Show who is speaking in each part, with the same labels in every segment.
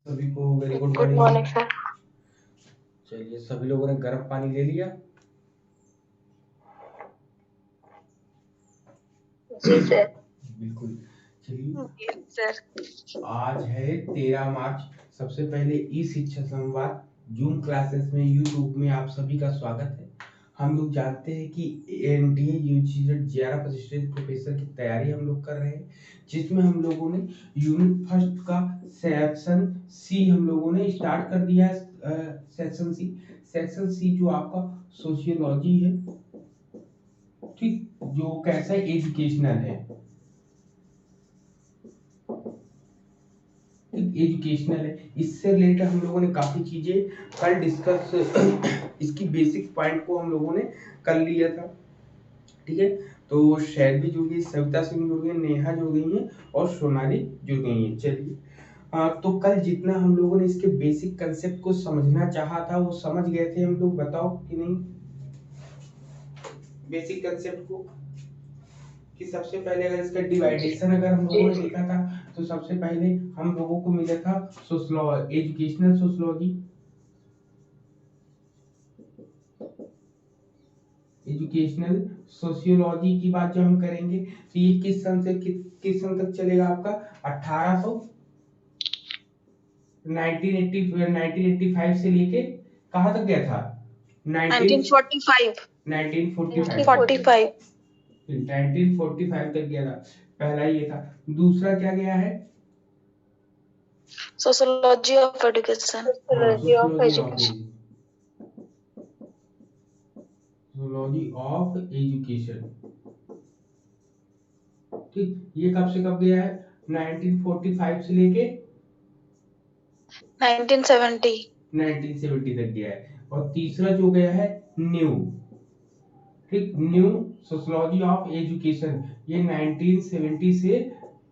Speaker 1: सभी को very good
Speaker 2: good morning
Speaker 1: morning.
Speaker 2: Sir.
Speaker 1: चलिए, सभी लोगों ने गर्म पानी ले लिया।
Speaker 2: जी सर।
Speaker 1: बिल्कुल। चलिए,
Speaker 2: सर।
Speaker 1: आज है 13 मार्च। सबसे पहले ई शिक्षा संवाद जूम क्लासेस में यूट्यूब में आप सभी का स्वागत है। हम लोग जानते हैं कि एनडीए यूजी 11 असिस्टेंट प्रोफेसर की तैयारी हम लोग कर रहे हैं, जिसमें हम लोगों ने यूनिट फर्स्ट का सेक्शन सी हम लोगों ने स्टार्ट कर दिया है। सेक्शन सी जो आपका सोशियोलॉजी है, ठीक, जो कैसा एजुकेशनल है, एजुकेशनल है। इससे रिलेटेड हम लोगों ने काफी चीजें कल डिस्कस इसकी बेसिक पॉइंट को हम लोगों ने कर लिया था। ठीक है, तो शैलवी जुड़ गई, सविता सिंह जुड़ गई, नेहा जुड़ गई है और सोनाली जुड़ गई है। चलिए, तो कल जितना हम लोगों ने इसके बेसिक कंसेप्ट को समझना चाहा था वो समझ गए थे हम लोग, बताओ कि नहीं? बेसिक कंसेप्ट को कि सबसे पहले अगर इसका डिवाइडेशन अगर हम लोगों ने देखा था, तो सबसे पहले हम लोगों को मिला था एजुकेशनल सोशियोलॉजी। एजुकेशनल सोशियोलॉजी की बात जब हम करेंगे तो ये किस सन से किस सन तक चलेगा आपका? 1800 1985 से लेके कहाँ तक गया था?
Speaker 2: 1945।
Speaker 1: 1945 1945 तक गया था। पहला ये था। दूसरा क्या गया है?
Speaker 2: Sociology of education.
Speaker 1: Sociology of education. Sociology of education, ठीक, ये कब से कब गया है? 1945 से लेके
Speaker 2: 1970।
Speaker 1: 1970 तक गया है। और तीसरा जो गया है न्यू, ठीक, न्यू सोशियोलॉजी ऑफ एजुकेशन, ये 1970 से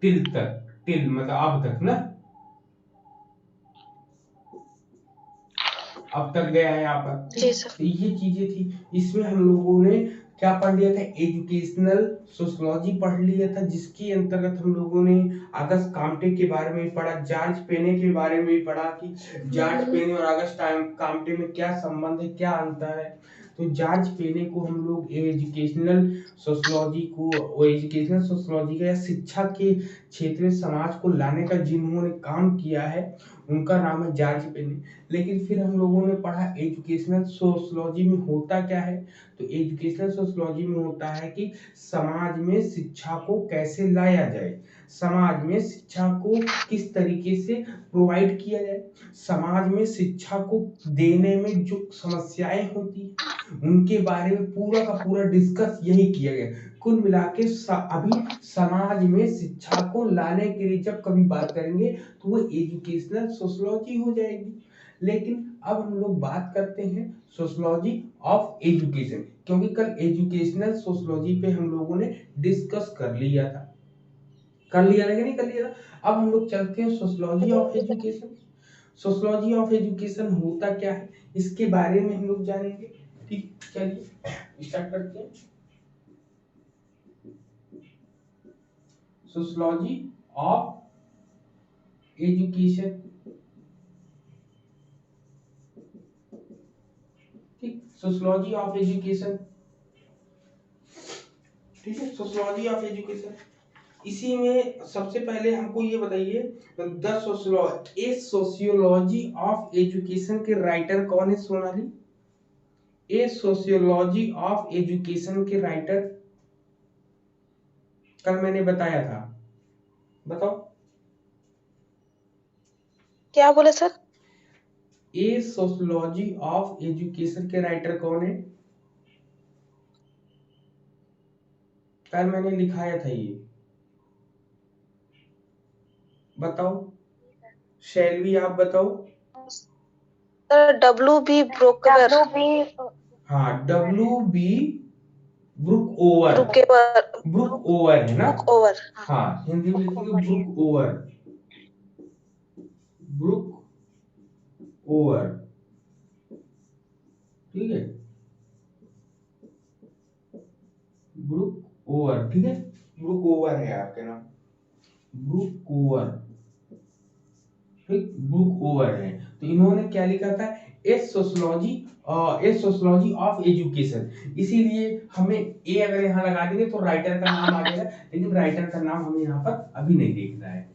Speaker 1: टिल तक, टिल मतलब अब तक ना, अब तक गया है यहाँ पर।
Speaker 2: जी सर।
Speaker 1: तो ये चीजें थी। इसमें हम लोगों ने क्या पढ़ लिया था? एजुकेशनल सोशियोलॉजी पढ़ लिया था, जिसके अंतर्गत हम लोगों ने अगस्त काम्टे के बारे में पढ़ा, जॉर्ज पेने के बारे में भी पढ़ा कि जॉर्ज पेने और अगस्त काम्टे में क्या संबंध है, क्या अंतर है। तो जॉर्ज पेने को हम लोग एजुकेशनल सोशियोलॉजी का या शिक्षा के क्षेत्र में समाज को लाने का जिन्होंने काम किया है, उनका नाम है जॉर्ज पेने। लेकिन फिर हम लोगों ने पढ़ा एजुकेशनल सोशियोलॉजी में होता क्या है। तो एजुकेशनल सोशियोलॉजी में होता है कि समाज में शिक्षा को कैसे लाया जाए, समाज में शिक्षा को किस तरीके से प्रोवाइड किया जाए, समाज में शिक्षा को देने में जो समस्याएं होती है उनके बारे में पूरा का पूरा डिस्कस यही किया गया। कुल मिला के अभी समाज में शिक्षा को लाने के लिए जब कभी बात करेंगे तो वो एजुकेशनल सोशियोलॉजी हो जाएगी। लेकिन अब हम लोग बात करते हैं सोशियोलॉजी ऑफ एजुकेशन, क्योंकि कल एजुकेशनल सोशियोलॉजी पे हम लोगों ने डिस्कस कर लिया था, कर लिया था कि नहीं कर लिया था? अब हम लोग चलते हैं sociology of education. Sociology of education होता क्या है इसके बारे में हम लोग जानेंगे। ठीक, चलिए स्टार्ट करते हैं। सोशियोलॉजी ऑफ एजुकेशन, ठीक, सोशियोलॉजी ऑफ एजुकेशन, ठीक है, सोशियोलॉजी ऑफ एजुकेशन। इसी में सबसे पहले हमको ये बताइए, द सोशियोलॉजी ऑफ एजुकेशन के राइटर कौन है सोनाली? ए सोशियोलॉजी ऑफ एजुकेशन के राइटर कल मैंने बताया था, बताओ।
Speaker 2: क्या बोले sir?
Speaker 1: A sociology of education के राइटर कौन है? कल मैंने लिखाया था ये, बताओ। शैलवी आप बताओ।
Speaker 2: Sir W B Brookover.
Speaker 1: हाँ, W B Brookover,
Speaker 2: Brookover.
Speaker 1: Brookover है ना?
Speaker 2: Book over.
Speaker 1: हाँ, हिंदी में लिखेंगे ब्रुक ओवर, ब्रुक ओवर, ठीक है, ब्रुक ओवर, ठीक है, ब्रुक ओवर है आपके नाम, ब्रुक ओवर, ठीक, ब्रुक ओवर है। तो इन्होंने क्या लिखा था, ए सोशियोलॉजी ऑफ एजुकेशन। इसीलिए हमें ए अगर यहाँ लगा देंगे तो राइटर का नाम आ जाएगा, लेकिन राइटर का नाम हमें यहाँ पर अभी नहीं देखना है।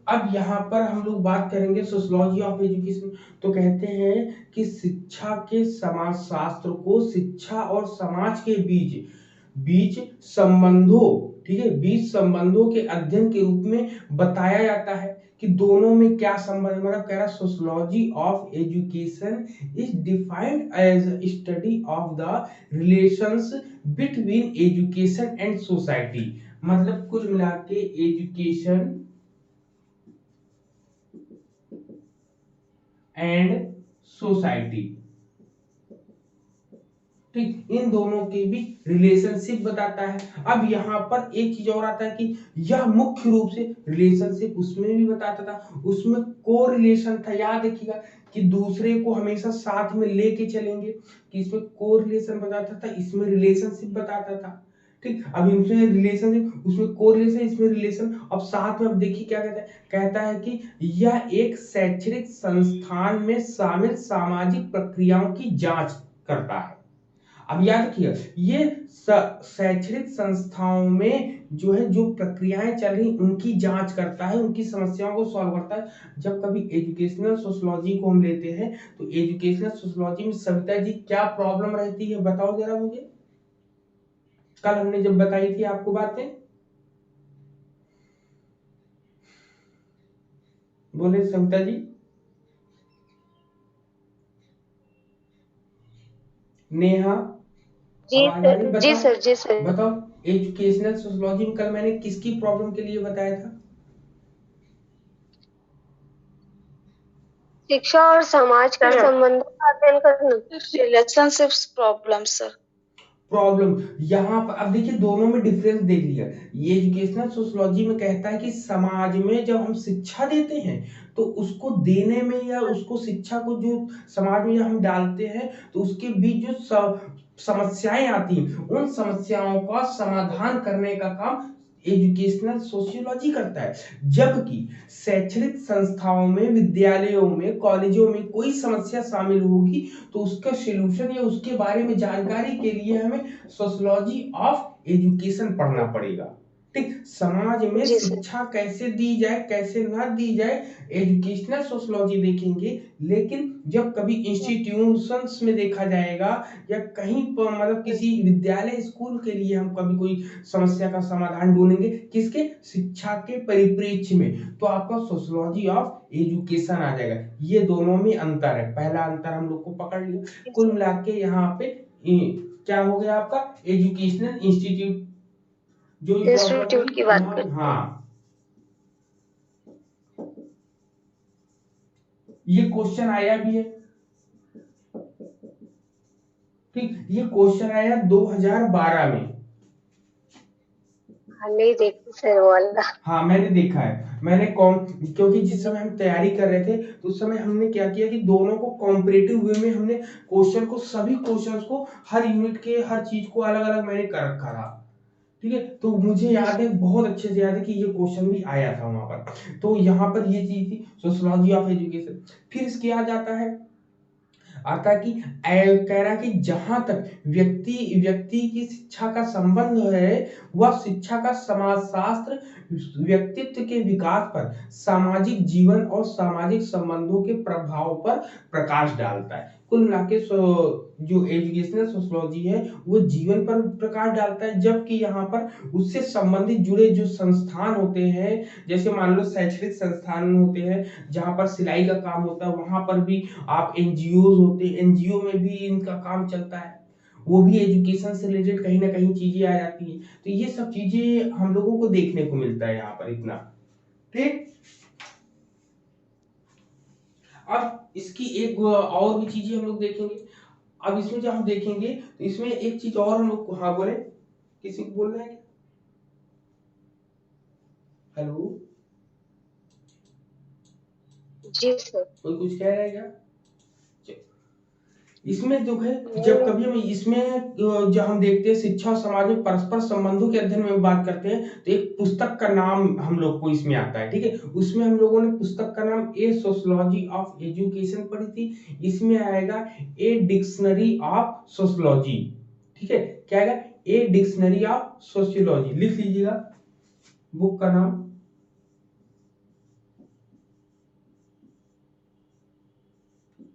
Speaker 1: अब यहाँ पर हम लोग बात करेंगे सोशियोलॉजी ऑफ एजुकेशन। तो कहते हैं कि शिक्षा के समाज शास्त्र को शिक्षा और समाज के बीच संबंधों, ठीक है, बीच संबंधों के अध्ययन के रूप में बताया जाता है कि दोनों में क्या संबंध। मतलब कह रहा sociology of education is defined as study of the relations between education and society. मतलब कुल मिला के एजुकेशन एंड सोसाइटी, ठीक, इन दोनों के भी रिलेशनशिप बताता है। अब यहाँ पर एक चीज और आता है कि यह मुख्य रूप से रिलेशनशिप उसमें भी बताता था, उसमें को रिलेशन था, याद रखिएगा कि दूसरे को हमेशा साथ में लेके चलेंगे, कि इसमें को रिलेशन बताता था, इसमें रिलेशनशिप बताता था, ठीक। अब इनमें रिलेशनशिप, उसमें को रिलेशन, इसमें रिलेशन। अब साथ में अब देखिए क्या कहता है, कहता है कि यह एक शैक्षणिक संस्थान में शामिल सामाजिक प्रक्रियाओं की जांच करता है। अब याद रखिए, ये शैक्षणिक संस्थाओं में जो है जो प्रक्रियाएं चल रही उनकी जांच करता है, उनकी समस्याओं को सॉल्व करता है। जब कभी एजुकेशनल सोशियोलॉजी को हम लेते हैं तो एजुकेशनल सोशियोलॉजी में सविता जी क्या प्रॉब्लम रहती है बताओ जरा मुझे, कल हमने जब बताई थी आपको बातें, बोले सविता जी। नेहा,
Speaker 2: जी
Speaker 1: आवाज आ रही,
Speaker 2: सर, जी
Speaker 1: बताओ
Speaker 2: सर, जी सर।
Speaker 1: बताओ। एजुकेशनल सोशियोलॉजी में कल मैंने किसकी प्रॉब्लम के लिए बताया था?
Speaker 2: शिक्षा और समाज के संबंधों का अध्ययन करना, रिलेशनशिप्स प्रॉब्लम सर।
Speaker 1: प्रॉब्लम यहाँ पर अब देखिए दोनों में डिफरेंस देख लिया। ये एजुकेशनल सोशियोलॉजी में कहता है कि समाज में जब हम शिक्षा देते हैं तो उसको देने में या उसको शिक्षा को जो समाज में जब हम डालते हैं तो उसके बीच जो समस्याएं आती हैं उन समस्याओं का समाधान करने का काम एजुकेशनल सोशियोलॉजी करता है। जबकि शैक्षणिक संस्थाओं में, विद्यालयों में, कॉलेजों में कोई समस्या शामिल होगी तो उसका सॉल्यूशन या उसके बारे में जानकारी के लिए हमें सोशियोलॉजी ऑफ एजुकेशन पढ़ना पड़ेगा, ठीक। समाज में शिक्षा कैसे दी जाए, कैसे ना दी जाए, एजुकेशनल सोशियोलॉजी देखेंगे। लेकिन जब कभी इंस्टीट्यूशंस में देखा जाएगा या कहीं पर मतलब किसी विद्यालय स्कूल के लिए हम कभी कोई समस्या का समाधान ढूंढेंगे किसके, शिक्षा के परिप्रेक्ष्य में, तो आपका सोशियोलॉजी ऑफ एजुकेशन आ जाएगा। ये दोनों में अंतर है, पहला अंतर हम लोग को पकड़ लिया। कुल मिला के यहाँ पे क्या हो गया आपका, एजुकेशनल इंस्टीट्यूट जो
Speaker 2: इंस्टीट्यूट की बात करते हैं।
Speaker 1: हाँ, ये क्वेश्चन आया भी है, ठीक, ये क्वेश्चन आया 2012 में।
Speaker 2: नहीं देखी सर वाला।
Speaker 1: हाँ मैंने देखा है, मैंने कॉम क्योंकि जिस समय हम तैयारी कर रहे थे तो उस समय हमने क्या किया कि दोनों को कॉम्पिटिटिव वे में हमने क्वेश्चन को, सभी क्वेश्चंस को, हर यूनिट के हर चीज को अलग अलग मैंने कर रखा था, ठीक है। तो मुझे याद है, बहुत अच्छे से याद है कि ये क्वेश्चन भी आया था वहां पर। तो यहाँ पर ये चीज थी सोशियोलॉजी ऑफ एजुकेशन। फिर इसके आ जाता है, आता कि कह रहा कि जहां तक व्यक्ति व्यक्ति की शिक्षा का संबंध है वह शिक्षा का समाजशास्त्र व्यक्तित्व के विकास पर, सामाजिक जीवन और सामाजिक संबंधों के प्रभाव पर प्रकाश डालता है। कुल मिला के जो एजुकेशनल सोशियोलॉजी है वो जीवन पर प्रकाश डालता है, जबकि यहाँ पर उससे संबंधित जुड़े जो संस्थान होते हैं, जैसे मान लो शैक्षणिक संस्थान होते हैं जहां पर सिलाई का काम होता है, वहां पर भी आप एनजीओ होते हैं, एनजीओ में भी इनका काम चलता है, वो भी एजुकेशन से रिलेटेड कहीं ना कहीं चीजें आ जाती हैं। तो ये सब चीजें हम लोगों को देखने को मिलता है यहाँ पर इतना, ठीक। अब इसकी एक और भी चीजें हम लोग देखेंगे। अब इसमें जब हम देखेंगे तो इसमें एक चीज और हम लोग को, हाँ बोले, किसी को बोलना है क्या? हेलो,
Speaker 2: जी सर।
Speaker 1: कोई कुछ कह रहा है क्या? इसमें जो है, जब कभी हम इसमें जब हम देखते हैं शिक्षा और समाज में परस्पर संबंधों के अध्ययन में बात करते हैं, तो एक पुस्तक का नाम हम लोग को इसमें आता है, ठीक है। उसमें हम लोगों ने पुस्तक का नाम ए सोशियोलॉजी ऑफ एजुकेशन पढ़ी थी। इसमें आएगा ए डिक्शनरी ऑफ सोशियोलॉजी, ठीक है। क्या आएगा? ए डिक्शनरी ऑफ सोशियोलॉजी, लिख लीजिएगा बुक का नाम।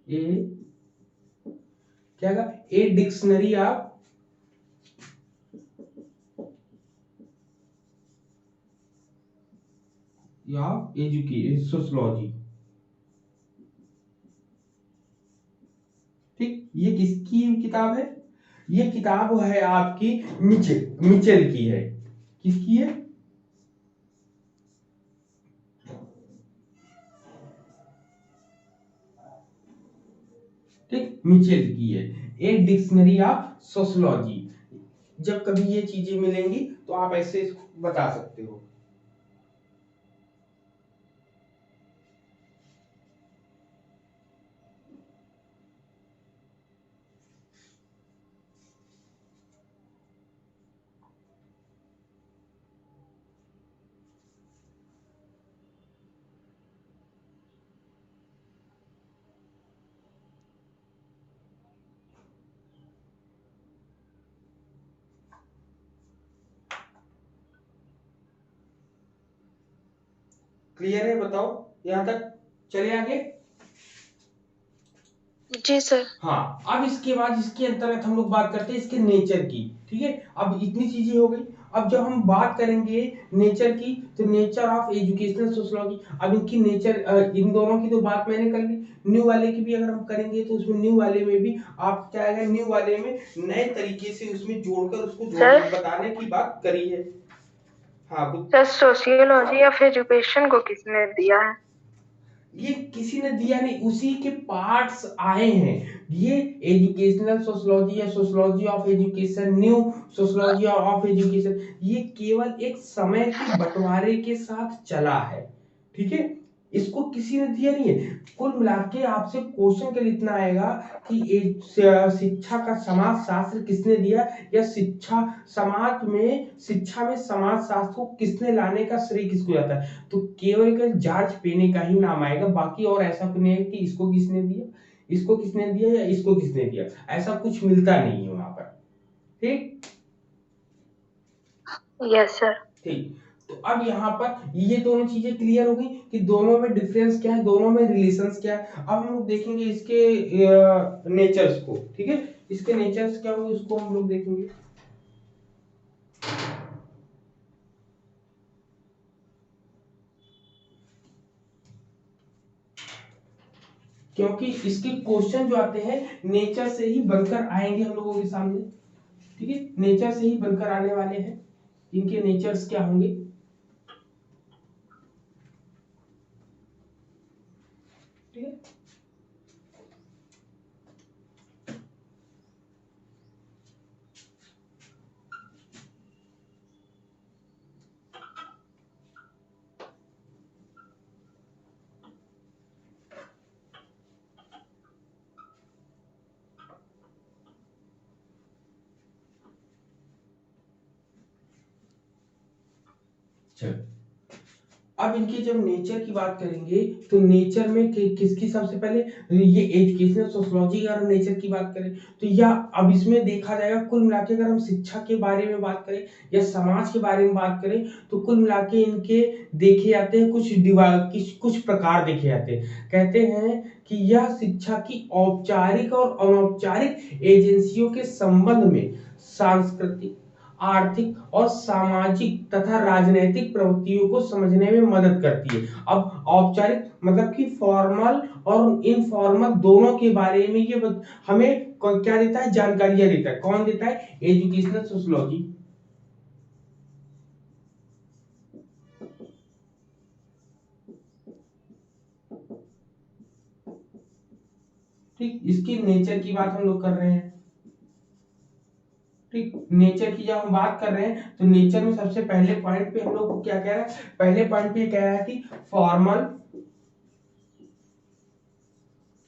Speaker 1: ए क्या आएगा? A dictionary of education sociology, ठीक। ये किसकी किताब है? ये किताब है आपकी मिचेल की है। किसकी है? ठीक, मिचेल की है। A dictionary of sociology. जब कभी ये चीजें मिलेंगी तो आप ऐसे बता सकते हो। क्लियर है? बताओ यहां तक चले आगे।
Speaker 2: जी सर।
Speaker 1: हाँ, अब इसके बाद इसके अंतर्गत हम लोग बात करते हैं इसके नेचर की, ठीक है। अब इतनी चीजें हो गई। अब जब हम बात करेंगे नेचर की, तो नेचर ऑफ एजुकेशनल सोशियोलॉजी। अब इनकी नेचर, इन दोनों की तो बात मैंने कर ली। न्यू वाले की भी अगर हम करेंगे तो उसमें न्यू वाले में भी आप क्या है, न्यू वाले में नए तरीके से उसमें जोड़कर उसको बताने की बात करी है। हाँ,
Speaker 2: सर सोशियोलॉजी ऑफ एजुकेशन को किसने दिया है?
Speaker 1: ये किसी ने दिया नहीं, उसी के पार्ट्स आए हैं। ये एजुकेशनल सोशियोलॉजी या sociology of education, new sociology of education, ये केवल एक समय के बंटवारे के साथ चला है, ठीक है। इसको किसी ने दिया नहीं है। कुल मिला के आपसे क्वेश्चन के लिए इतना आएगा कि शिक्षा का समाज शास्त्र किसने दिया, या शिक्षा में समाज शास्त्र को किसने लाने का श्रेय किसको जाता है, तो केवल जॉर्ज पेने का ही नाम आएगा। बाकी और ऐसा कुछ नहीं है कि इसको किसने दिया, इसको किसने दिया या इसको किसने दिया, ऐसा कुछ मिलता नहीं है वहां पर, ठीक।
Speaker 2: Yes sir.
Speaker 1: ठीक, तो अब यहाँ पर ये दोनों चीजें क्लियर हो गई कि दोनों में डिफरेंस क्या है, दोनों में रिलेशंस क्या है। अब हम लोग देखेंगे इसके नेचर्स को, ठीक है। इसके नेचर्स क्या होंगे उसको हम लोग देखेंगे। क्योंकि इसके क्वेश्चन जो आते हैं नेचर से ही बनकर आएंगे हम लोगों के सामने, ठीक है। नेचर से ही बनकर आने वाले हैं। इनके नेचर्स क्या होंगे, ठीक है। चलो, अब इनके जब नेचर की बात करेंगे तो नेचर में किसकी सबसे पहले ये एजुकेशनल सोशियोलॉजी अगर नेचर की बात करें तो, या अब इसमें देखा जाएगा कुल मिला के, अगर हम शिक्षा के बारे में बात करें या समाज के बारे में बात करें, तो कुल मिला के इनके देखे जाते हैं कुछ प्रकार देखे जाते हैं। कहते हैं कि यह शिक्षा की औपचारिक और अनौपचारिक एजेंसियों के संबंध में सांस्कृतिक, आर्थिक और सामाजिक तथा राजनैतिक प्रवृत्तियों को समझने में मदद करती है। अब औपचारिक मतलब कि फॉर्मल और इनफॉर्मल दोनों के बारे में ये हमें क्या देता है, जानकारियां देता है। कौन देता है? एजुकेशनल सोशियोलॉजी, ठीक। इसकी नेचर की बात हम लोग कर रहे हैं, ठीक। नेचर की जब हम बात कर रहे हैं तो नेचर में सबसे पहले पॉइंट पे हम लोग को क्या कह रहा है, पहले पॉइंट पे कह रहा है कि फॉर्मल,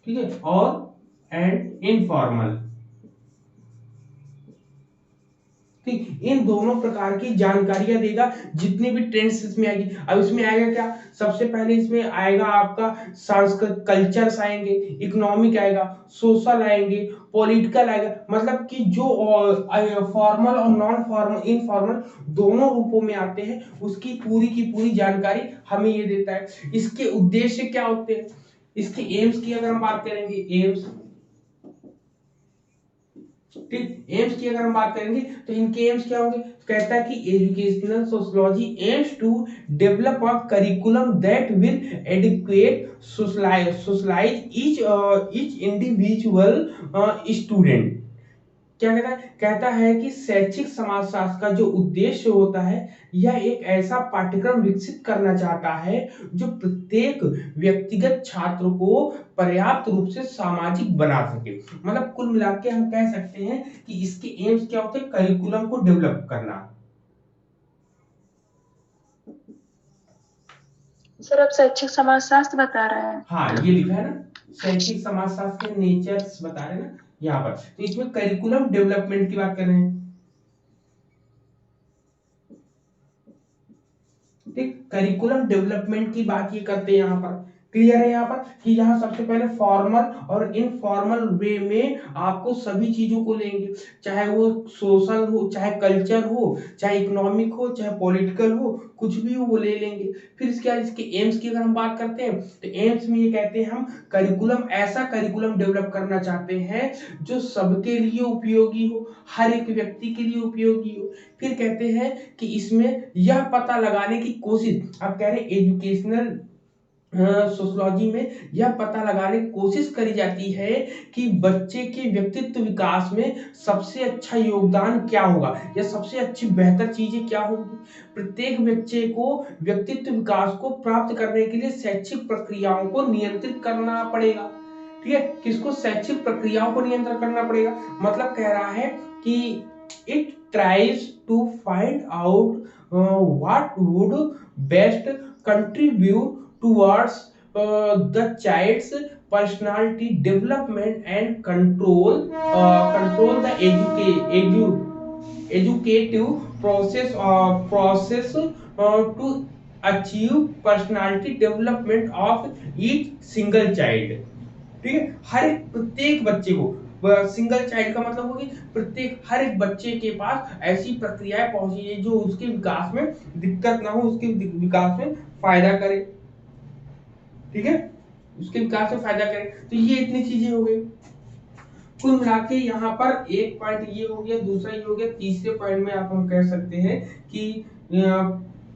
Speaker 1: ठीक है, और एंड इनफॉर्मल। ठीक, इन दोनों प्रकार की जानकारियां देगा, जितनी भी ट्रेंड्स इसमें आएगी। अब इसमें आएगा क्या, सबसे पहले इसमें आएगा आपका संस्कृत, कल्चर्स आएंगे, इकोनॉमिक आएगा, सोशल आएंगे, पॉलिटिकल आएगा, मतलब कि जो फॉर्मल और नॉन फॉर्मल, इनफॉर्मल दोनों रूपों में आते हैं, उसकी की पूरी जानकारी हमें ये देता है। इसके उद्देश्य क्या होते हैं, इसके एम्स की अगर हम बात करेंगे, एम्स, ठीक, एम्स की अगर हम बात करेंगे तो इनके एम्स क्या होंगे, कहता है कि educational sociology aims to develop a curriculum that will educate socialise each individual student. क्या कहता है, कहता है कि शैक्षिक समाजशास्त्र का जो उद्देश्य होता है, यह एक ऐसा पाठ्यक्रम विकसित करना चाहता है जो प्रत्येक व्यक्तिगत छात्र को पर्याप्त रूप से सामाजिक बना सके। मतलब कुल मिला के हम कह सकते हैं कि इसके एम्स क्या होते हैं, करिकुलम को डेवलप करना।
Speaker 2: सर अब शैक्षिक समाजशास्त्र बता रहे हैं।
Speaker 1: हाँ, ये लिखा है ना, शैक्षिक समाजशास्त्र के नेचर्स बता रहे हैं ना यहाँ पर, तो इसमें करिकुलम डेवलपमेंट की बात कर रहे हैं। ठीक, करिकुलम डेवलपमेंट की बात ये करते हैं यहाँ पर। क्लियर है यहाँ पर कि यहाँ सबसे पहले फॉर्मल और इनफॉर्मल वे में आपको सभी चीजों को लेंगे, चाहे वो सोशल हो, चाहे कल्चर हो, चाहे इकोनॉमिक हो, चाहे पॉलिटिकल हो, कुछ भी हो वो ले लेंगे। फिर इसके बाद इसके एम्स की अगर हम बात करते हैं तो एम्स में ये कहते हैं हम करिकुलम, ऐसा करिकुलम डेवलप करना चाहते हैं जो सबके लिए उपयोगी हो, हर एक व्यक्ति के लिए उपयोगी हो। फिर कहते हैं कि इसमें यह पता लगाने की कोशिश, आप कह रहे हैं एजुकेशनल सोशियोलॉजी में यह पता लगाने की कोशिश करी जाती है कि बच्चे के व्यक्तित्व विकास में सबसे अच्छा योगदान क्या होगा, या सबसे अच्छी बेहतर चीजें क्या होंगी। प्रत्येक बच्चे को व्यक्तित्व विकास को प्राप्त करने के लिए शैक्षिक प्रक्रियाओं को नियंत्रित करना पड़ेगा। ठीक है, किसको, शैक्षिक प्रक्रियाओं को नियंत्रण करना पड़ेगा। मतलब कह रहा है कि it tries to find out what would best contribute towards the child's personality development and control the educative process to achieve personality development of each single child। ठीक है, हर एक प्रत्येक बच्चे को, सिंगल चाइल्ड का मतलब होगी प्रत्येक, हर एक बच्चे के पास ऐसी प्रक्रियाएं पहुंची जो उसके विकास में दिक्कत ना हो, उसके विकास में फायदा करे। ठीक है, उसके विकास में फायदा करे। तो ये इतनी चीजें हो गई। कुल मिला के यहाँ पर एक पॉइंट ये हो गया, दूसरा ये हो गया, तीसरे पॉइंट में आप हम कह सकते हैं कि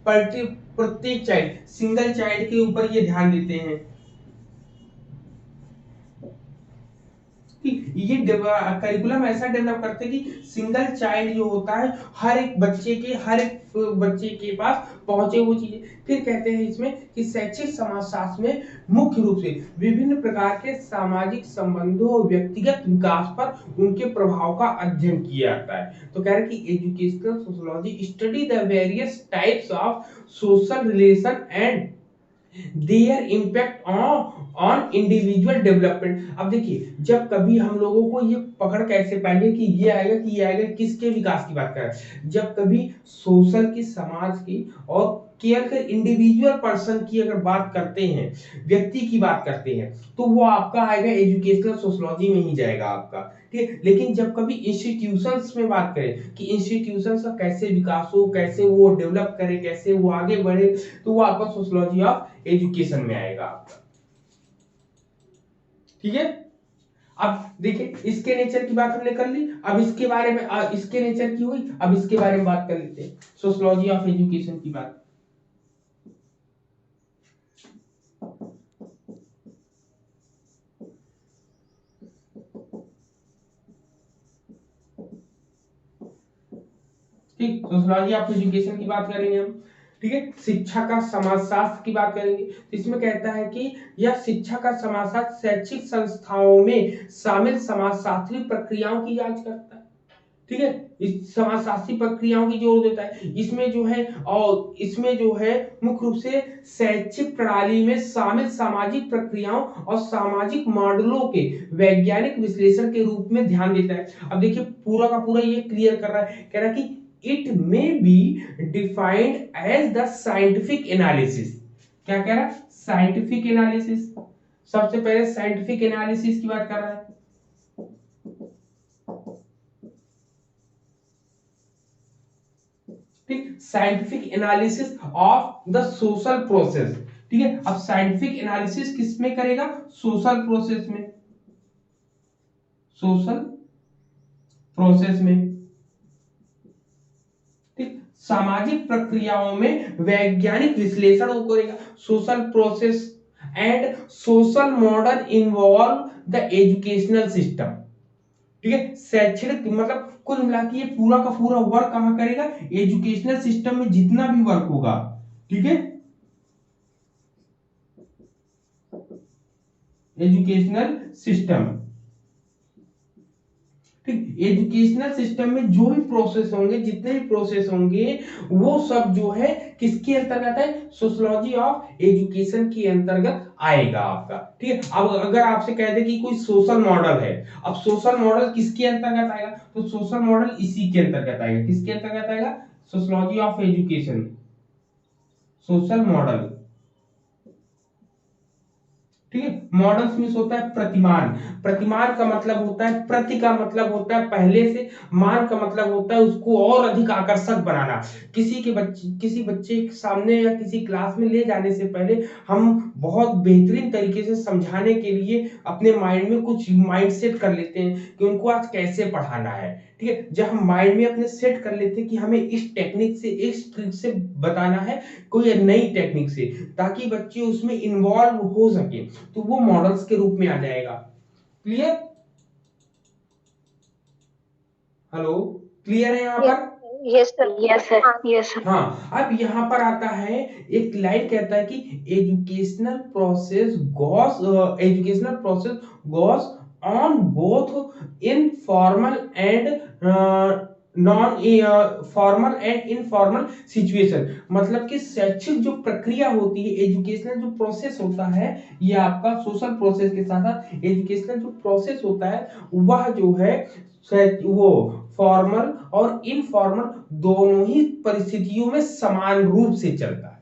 Speaker 1: प्रत्येक चाइल्ड, सिंगल चाइल्ड के ऊपर ये ध्यान देते हैं कि ये करिकुलम ऐसा डेवलप करते हैं कि सिंगल चाइल्ड जो होता है, हर एक बच्चे के पास पहुंचे वो चीजें। फिर कहते हैं इसमें कि शैक्षिक समाजशास्त्र में मुख्य रूप से विभिन्न प्रकार के सामाजिक संबंधों और व्यक्तिगत विकास पर उनके प्रभाव का अध्ययन किया जाता है। तो कह रहे हैं कि educational sociology study the various types of social relation and there impact on individual development. अब देखिए, जब कभी हम लोगों को ये पकड़ कैसे पाएंगे कि ये आएगा किसके विकास की बात कर रहा है, जब कभी सोशल की, समाज की और केयर के इंडिविजुअल पर्सन की अगर बात करते हैं, व्यक्ति की बात करते हैं, तो वो आपका आएगा एजुकेशनल सोशियोलॉजी में ही जाएगा आपका। ठीक है, लेकिन जब कभी इंस्टीट्यूशंस में बात करें कि इंस्टीट्यूशंस का कैसे विकास हो, कैसे वो डेवलप करे, कैसे वो आगे बढ़े, तो वो आपका सोशियोलॉजी ऑफ एजुकेशन में आएगा आपका। ठीक है, अब देखिए इसके नेचर की बात हमने कर ली, अब इसके बारे में, इसके नेचर की हुई, अब इसके बारे में बात कर लेते हैं, सोशियोलॉजी ऑफ एजुकेशन की बात। ठीक, सोशियोलॉजी ऑफ एजुकेशन की बात करेंगे हम। ठीक है, शिक्षा का समाजशास्त्र की बात करेंगे, तो इसमें कहता है कि यह शिक्षा का समाजशास्त्र शैक्षिक संस्थाओं में शामिल समाजशास्त्री प्रक्रियाओं की जांच करता है। ठीक है, इस समाजशास्त्री प्रक्रियाओं की जोर देता है। इसमें जो है और इसमें जो है मुख्य रूप से शैक्षिक प्रणाली में शामिल सामाजिक प्रक्रियाओं और सामाजिक मॉडलों के वैज्ञानिक विश्लेषण के रूप में ध्यान देता है। अब देखिए पूरा का पूरा ये क्लियर कर रहा है, कह रहा है कि it may be defined as the scientific analysis. क्या कह रहा है? Scientific analysis. सबसे पहले साइंटिफिक एनालिसिस की बात कर रहा है। ठीक, scientific analysis of the social process. ठीक है, अब साइंटिफिक एनालिसिस किस में करेगा? सोशल प्रोसेस में, सोशल प्रोसेस में। ठीक, सामाजिक प्रक्रियाओं में वैज्ञानिक विश्लेषण वो करेगा। Social process and social model involve the educational system. ठीक है, शैक्षणिक मतलब कुल मिला के ये पूरा का पूरा वर्क कहां करेगा? एजुकेशनल सिस्टम में जितना भी वर्क होगा। ठीक है, एजुकेशनल सिस्टम। ठीक, एजुकेशनल सिस्टम में जो भी प्रोसेस होंगे, जितने भी प्रोसेस होंगे, वो सब जो है किसके अंतर्गत है? सोशियोलॉजी ऑफ एजुकेशन के अंतर्गत आएगा आपका। ठीक है, अब अगर आपसे कह दे कि कोई सोशल मॉडल है, अब सोशल मॉडल किसके अंतर्गत आएगा? तो सोशल मॉडल इसी के अंतर्गत आएगा। किसके अंतर्गत आएगा? Sociology of education, social model. ठीक है, मॉडल्स में होता है प्रतिमान। प्रतिमान का मतलब होता है, प्रति का मतलब होता है पहले से, मान का मतलब होता है उसको और अधिक आकर्षक बनाना। किसी बच्चे के सामने या किसी क्लास में ले जाने से पहले हम बहुत बेहतरीन तरीके से समझाने के लिए अपने माइंड में कुछ माइंड सेट कर लेते हैं कि उनको आज कैसे पढ़ाना है। ठीक है, जब हम माइंड में अपने सेट कर लेते हैं कि हमें इस टेक्निक से, इस ट्रिक से बताना है, कोई नई टेक्निक से, ताकि बच्चे उसमें इन्वॉल्व हो सके, तो वो मॉडल्स के रूप में आ जाएगा। क्लियर? हेलो, क्लियर है यहाँ पर?
Speaker 2: Yes sir, yes sir, yes sir.
Speaker 1: हाँ, अब यहाँ पर आता है एक लाइन, कहता है कि educational process goes on both informal and non formal and informal situation. मतलब कि शैक्षिक जो प्रक्रिया होती है, एजुकेशनल जो प्रोसेस होता है, ये आपका सोशल प्रोसेस के साथ साथ एजुकेशनल जो प्रोसेस होता है, वह जो है वो फॉर्मल और इनफॉर्मल दोनों ही परिस्थितियों में समान रूप से चलता है।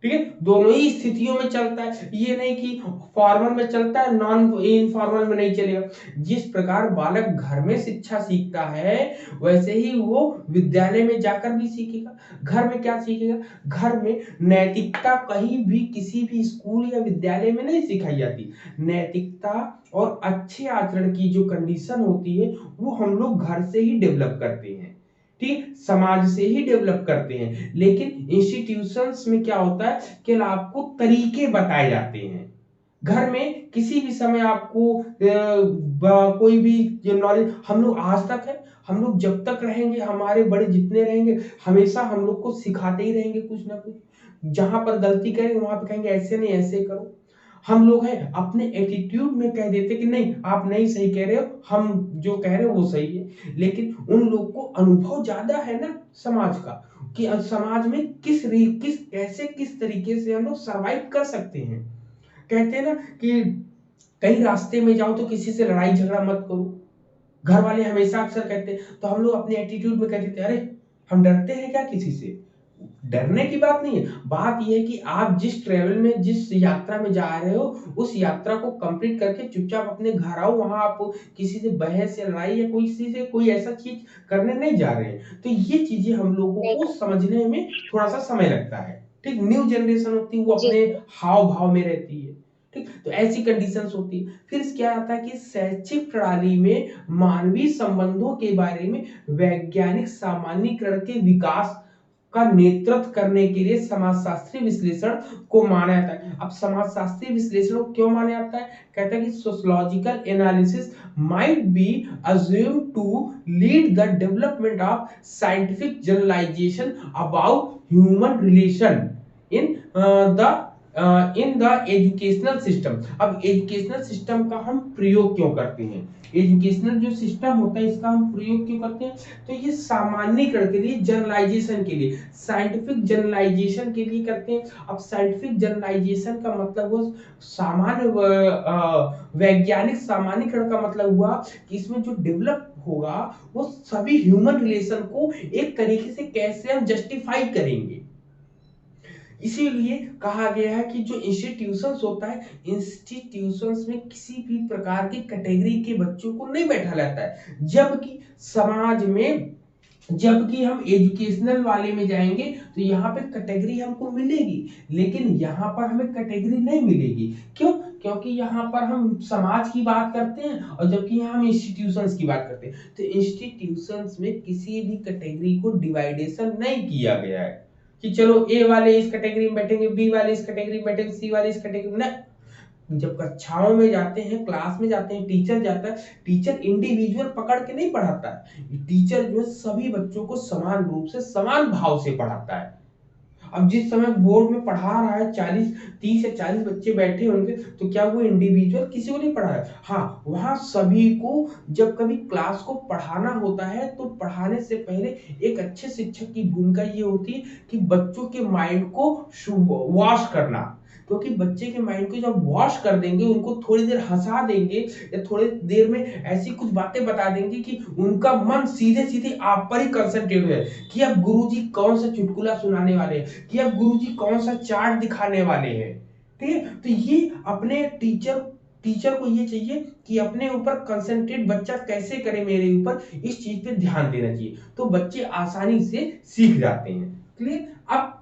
Speaker 1: ठीक है, दोनों ही स्थितियों में चलता है। ये नहीं कि फॉर्मल में चलता है, नॉन इनफॉर्मल में नहीं चलेगा। जिस प्रकार बालक घर में शिक्षा सीखता है, वैसे ही वो विद्यालय में जाकर भी सीखेगा। घर में क्या सीखेगा? घर में नैतिकता कहीं भी किसी भी स्कूल या विद्यालय में नहीं सिखाई जाती। नैतिकता और अच्छे आचरण की जो कंडीशन होती है, वो हम लोग घर से ही डेवलप करते हैं। ठीक, समाज से ही डेवलप करते हैं। लेकिन इंस्टीट्यूशंस में क्या होता है कि आपको तरीके बताए जाते हैं। घर में किसी भी समय आपको कोई भी नॉलेज, हम लोग आज तक है, हम लोग जब तक रहेंगे, हमारे बड़े जितने रहेंगे, हमेशा हम लोग को सिखाते ही रहेंगे कुछ ना कुछ। जहां पर गलती करेंगे वहां पर कहेंगे ऐसे नहीं ऐसे करो। हम लोग हैं अपने एटीट्यूड में कह देते कि नहीं आप नहीं सही कह रहे हो, हम जो कह रहे हो वो सही है। लेकिन उन लोग को अनुभव ज्यादा है ना समाज का, कि समाज में किस तरीके से हम लोग सरवाइव कर सकते हैं। कहते हैं ना कि कहीं रास्ते में जाओ तो किसी से लड़ाई झगड़ा मत करो। घर वाले हमेशा अक्सर कहते हैं, तो हम लोग अपने एटीट्यूड में कहते थे अरे हम डरते हैं क्या किसी से? डरने की बात नहीं है। बात यह है कि आप जिस ट्रेवल में, जिस यात्रा में जा रहे हो, उस यात्रा को कंप्लीट करके चुपचाप अपने घर आओ। वहां आप किसी से बहस या लड़ाई या किसी से कोई ऐसा चीज करने नहीं जा रहे हैं। तो ये चीजें हम लोगों को समझने में थोड़ा सा समय लगता है। ठीक, न्यू जनरेशन होती है, वो अपने हाव भाव में रहती है। ठीक, तो ऐसी कंडीशंस होती है। फिर क्या आता है कि शैक्षिक प्रणाली में मानवीय संबंधों के बारे में वैज्ञानिक सामान्यीकरण के विकास का नेतृत्व करने के लिए समाजशास्त्री विश्लेषण को माना जाता है। अब समाजशास्त्री विश्लेषण को क्यों माना जाता है? कहता है कि sociological analysis might be assumed to lead the development of scientific generalisation about human relation in the in the educational system. अब एजुकेशनल सिस्टम का हम प्रयोग क्यों करते हैं, एजुकेशनल जो सिस्टम होता है इसका हम प्रयोग क्यों करते हैं, तो ये सामान्यकरण के लिए, जनरलाइजेशन के लिए, साइंटिफिक जनरलाइजेशन के लिए करते हैं। अब साइंटिफिक जनरलाइजेशन का मतलब वो सामान्य वैज्ञानिक सामान्यकरण का मतलब हुआ कि इसमें जो डेवलप होगा वो सभी ह्यूमन रिलेशन को एक तरीके से कैसे हम जस्टिफाई करेंगे। इसीलिए कहा गया है कि जो इंस्टीट्यूशंस होता है, इंस्टीट्यूशंस में किसी भी प्रकार की कैटेगरी के बच्चों को नहीं बैठा जाता है, जबकि समाज में, जबकि हम एजुकेशनल वाले में जाएंगे तो यहाँ पे कैटेगरी हमको मिलेगी, लेकिन यहाँ पर हमें कैटेगरी नहीं मिलेगी। क्यों? क्योंकि यहाँ पर हम समाज की बात करते हैं और जबकि यहाँ हम इंस्टीट्यूशंस की बात करते हैं। तो इंस्टीट्यूशंस में किसी भी कैटेगरी को डिवाइडेशन नहीं किया गया है कि चलो ए वाले इस कैटेगरी में बैठेंगे, बी वाले इस कैटेगरी में बैठेंगे, सी वाले इस कैटेगरी में, नहीं। जब कक्षाओं में जाते हैं, क्लास में जाते हैं, टीचर जाता है, टीचर इंडिविजुअल पकड़ के नहीं पढ़ाता है, टीचर जो है सभी बच्चों को समान रूप से समान भाव से पढ़ाता है। अब जिस समय बोर्ड में पढ़ा रहा है 30 या 40 बच्चे बैठे होंगे, तो क्या वो इंडिविजुअल किसी को नहीं पढ़ा रहा है? हाँ, वहां सभी को जब कभी क्लास को पढ़ाना होता है तो पढ़ाने से पहले एक अच्छे शिक्षक की भूमिका ये होती है कि बच्चों के माइंड को वॉश करना, क्योंकि बच्चे के माइंड को जब वॉश कर देंगे, उनको थोड़ी देर हंसा देंगे या थोड़ी देर में ऐसी कुछ बातें बता देंगे कि उनका मन सीधे सीधे आप पर ही कंसंट्रेट हो जाए कि अब गुरुजी कौन सा चुटकुला सुनाने वाले हैं, कि अब गुरुजी कौन सा चार्ट दिखाने वाले हैं। ठीक है, तो ये अपने टीचर को ये चाहिए कि अपने ऊपर कंसंट्रेट बच्चा कैसे करे, मेरे ऊपर इस चीज पे ध्यान देना चाहिए, तो बच्चे आसानी से सीख जाते हैं। क्लियर? अब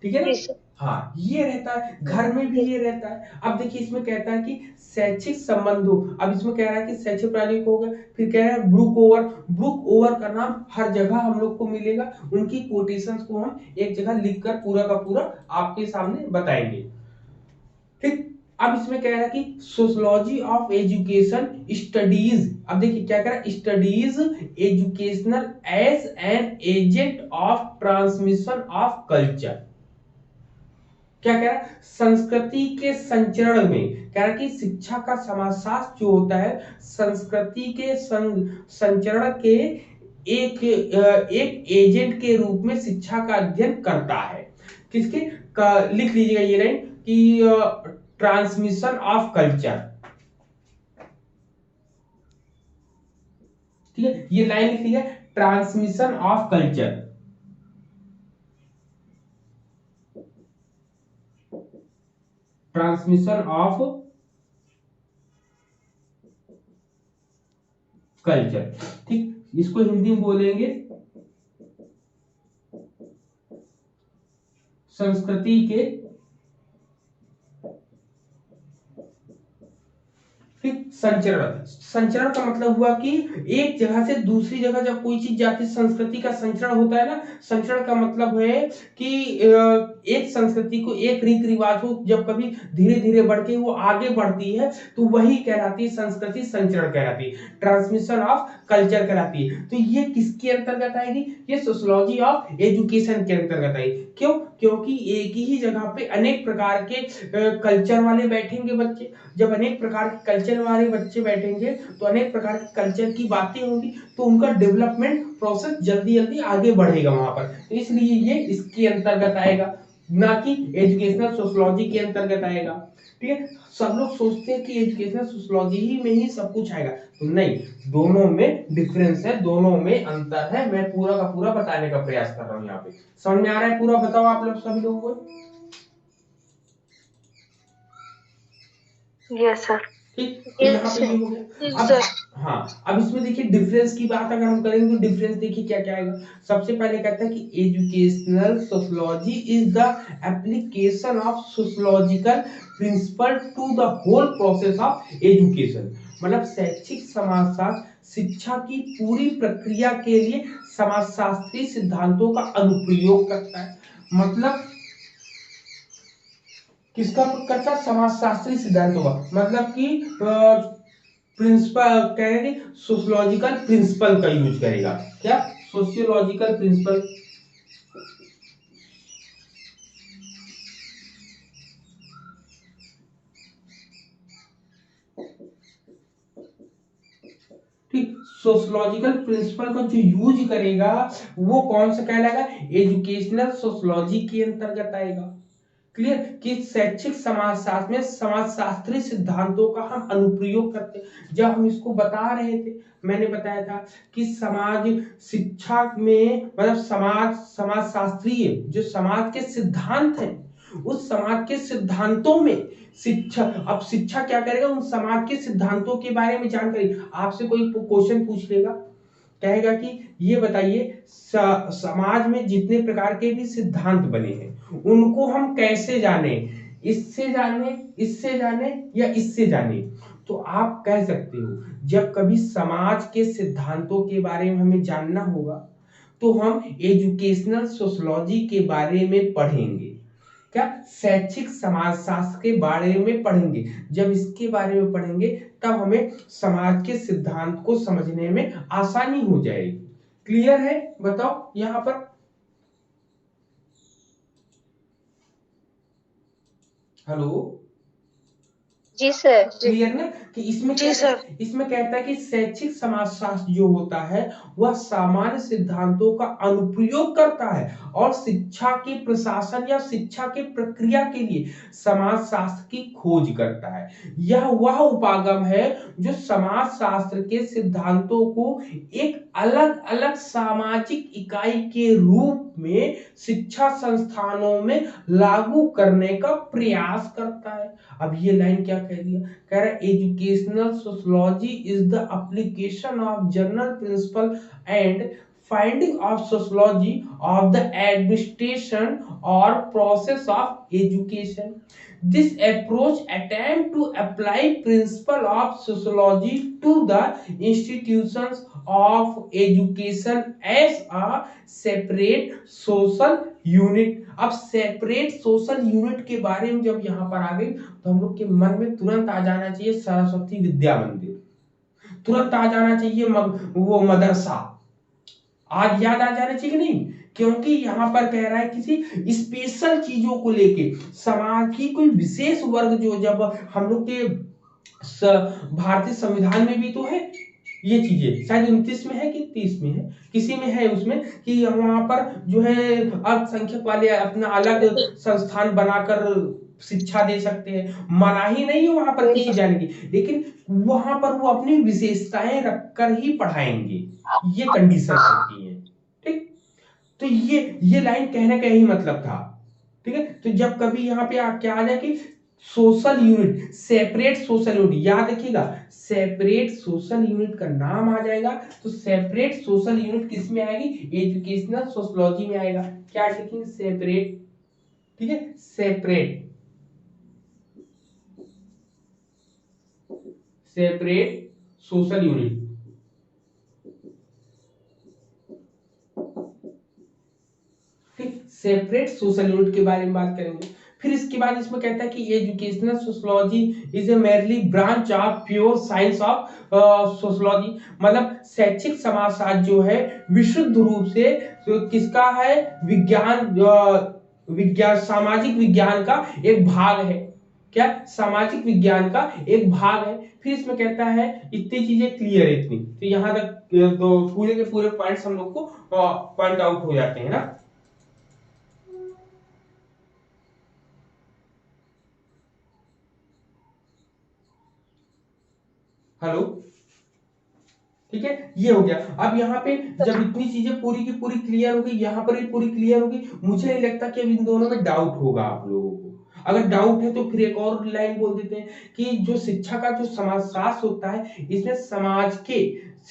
Speaker 1: ठीक है ना? हाँ, ये रहता है, घर में भी ये रहता है। अब देखिए इसमें कहता है कि शैक्षिक संबंधों, अब इसमें कह रहा है कि शैक्षिक प्रणाली को हो गया, फिर कह रहा है ब्रुक ओवर का नाम हर जगह हम लोग को मिलेगा, उनकी कोटेशंस को हम एक जगह लिखकर पूरा का पूरा आपके सामने बताएंगे। ठीक, अब इसमें कह रहा है कि सोशियोलॉजी ऑफ एजुकेशन स्टडीज, अब देखिए क्या कह रहा है, studies educational as an agent of transmission of culture. क्या कह रहा है, संस्कृति के संचरण में, कह रहा है कि शिक्षा का समाजशास्त्र जो होता है संस्कृति के संचरण के एक एजेंट के रूप में शिक्षा का अध्ययन करता है। किसके लिख लीजिएगा ये लाइन कि ट्रांसमिशन ऑफ कल्चर। ठीक है, ये लाइन लिख लीजिए, transmission of culture. Transmission of culture. ठीक, इसको हिंदी में बोलेंगे संस्कृति के, संचरण। संचरण का मतलब हुआ कि एक जगह से दूसरी जगह जब कोई चीज जाती है, संस्कृति का संचरण होता है ना। संचरण का मतलब है कि एक संस्कृति को, एक रीति रिवाज को जब कभी धीरे धीरे बढ़ के वो आगे बढ़ती है तो वही कहलाती है संस्कृति संचरण कहलाती है, ट्रांसमिशन ऑफ कल्चर कहलाती है। तो ये किसके अंतर्गत आएगी, ये सोशियोलॉजी ऑफ एजुकेशन के अंतर्गत आएगी। क्यों? क्योंकि एक ही जगह पे अनेक प्रकार के कल्चर वाले बैठेंगे बच्चे, जब अनेक प्रकार के कल्चर वाले बच्चे बैठेंगे तो अनेक प्रकार के कल्चर की बातें होंगी, तो उनका डेवलपमेंट प्रोसेस जल्दी जल्दी आगे बढ़ेगा वहां पर, तो इसलिए ये इसके अंतर्गत आएगा, ना कि एजुकेशनल सोशियोलॉजी के अंतर्गत आएगा। ठीक है, सब लोग सोचते हैं कि एजुकेशनल सोशियोलॉजी ही में ही सब कुछ आएगा, तो नहीं, दोनों में डिफरेंस है, दोनों में अंतर है। मैं पूरा का पूरा बताने का प्रयास कर रहा हूँ यहाँ पे। समझ में आ रहा है पूरा? बताओ आप लोग सभी लोगों को।
Speaker 2: Yes sir.
Speaker 1: ठीक, तो यहाँ पे ये हो गया। अब हाँ, अब इसमें देखिए डिफरेंस की बात अगर हम करेंगे तो डिफरेंस देखिए क्या क्या आएगा। सबसे पहले कहता है कि educational sociology is the application of sociological principle to the whole process of education. मतलब शैक्षिक समाजशास्त्र शिक्षा की पूरी प्रक्रिया के लिए समाजशास्त्रीय सिद्धांतों का अनुप्रयोग करता है। मतलब किसका करता है, समाजशास्त्री सिद्धांतों का, मतलब कि प्रिंसिपल कहेंगे, सोशियोलॉजिकल प्रिंसिपल का यूज करेगा। क्या? Sociological principal. सोशलॉजिकल प्रिंसिपल का जो यूज करेगा वो कौन सा कहलाएगा, एजुकेशनल सोशलॉजी के अंतर्गत आएगा। क्लियर, कि शैक्षिक समाजशास्त्र में समाजशास्त्री सिद्धांतों का हम अनुप्रयोग करते हैं। जब हम इसको बता रहे थे, मैंने बताया था कि समाज शिक्षा में मतलब समाजशास्त्रीय जो समाज के सिद्धांत हैं, उस समाज के सिद्धांतों में शिक्षा, अब शिक्षा क्या करेगा, उन समाज के सिद्धांतों के बारे में जानकारी। आपसे कोई क्वेश्चन पूछ लेगा, कहेगा कि ये बताइए समाज में जितने प्रकार के भी सिद्धांत बने हैं उनको हम कैसे जाने, इससे जाने या इससे जाने। तो आप कह सकते हो जब कभी समाज के सिद्धांतों के बारे में हमें जानना होगा तो हम एजुकेशनल सोशलॉजी के बारे में पढ़ेंगे। क्या, शैक्षिक समाजशास्त्र के बारे में पढ़ेंगे। जब इसके बारे में पढ़ेंगे तब हमें समाज के सिद्धांत को समझने में आसानी हो जाएगी। क्लियर है, बताओ यहां पर। हेलो,
Speaker 2: जी सर।
Speaker 1: क्लियर ना, कि इसमें
Speaker 2: जी सर।
Speaker 1: इसमें कहता है कि शैक्षिक समाजशास्त्र जो होता है वह सामान्य सिद्धांतों का अनुप्रयोग करता है और शिक्षा के प्रशासन या शिक्षा के प्रक्रिया के लिए समाजशास्त्र की खोज करता है। यह वह उपागम है जो समाजशास्त्र के सिद्धांतों को एक अलग अलग सामाजिक इकाई के रूप में शिक्षा संस्थानों में लागू करने का प्रयास करता है। अब ये लाइन क्या कह दिया, कह रहा है educational sociology is the application of general principle and finding of sociology of the administration और process of education. This approach attempt to apply principle of sociology to the institutions of education as a separate social unit। अब separate social unit के बारे में जब यहाँ पर आ गई तो हम लोग के मन में तुरंत आ जाना चाहिए सरस्वती विद्या मंदिर, तुरंत आ जाना चाहिए वो मदरसा, आज याद आ जाना चाहिए कि नहीं, क्योंकि यहाँ पर कह रहा है किसी स्पेशल चीजों को लेके समाज की कोई विशेष वर्ग जो, जब हम लोग के भारतीय संविधान में भी तो है ये चीजें, शायद 29 में है कि 30 में है, किसी में है उसमें कि वहां पर जो है अल्पसंख्यक वाले अपना अलग संस्थान बनाकर शिक्षा दे सकते हैं, मनाही नहीं है वहां पर किसी जाने की, लेकिन वहां पर वो अपनी विशेषताएं रखकर ही पढ़ाएंगे, ये कंडीशन होती है। ठीक, तो ये लाइन कहने का यही मतलब था। ठीक है, तो जब कभी यहाँ पे क्या आ जाए कि social unit, separate social unit, याद रखिएगा सेपरेट सोशल यूनिट का नाम आ जाएगा तो सेपरेट सोशल यूनिट किस में आएगी, एजुकेशनल सोशलॉजी में आएगा। क्या लिखेंगे, सेपरेट। ठीक है, सेपरेट सोशल यूनिट। ठीक, सेपरेट सोशल यूनिट के बारे में बात करेंगे। फिर इसके बाद इसमें कहता है कि educational sociology is a merely branch of pure science of sociology. मतलब शैक्षिक समाजशास्त्र जो है विशुद्ध रूप से किसका है, विज्ञान सामाजिक विज्ञान का एक भाग है। क्या, सामाजिक विज्ञान का एक भाग है। फिर इसमें कहता है इतनी चीजें क्लियर है, इतनी तो यहां तक तो पूरे के पूरे पॉइंट्स हम लोग को पॉइंट आउट हो जाते हैं ना। हेलो, ठीक है, ये हो गया। अब यहाँ पे जब इतनी चीजें पूरी की पूरी क्लियर हो गई, यहाँ पर भी पूरी क्लियर हो गई, मुझे नहीं लगता कि अब इन दोनों में डाउट होगा आप लोगों को। अगर डाउट है तो फिर एक और लाइन बोल देते हैं कि जो शिक्षा का जो समाजशास्त्र होता है इसमें समाज के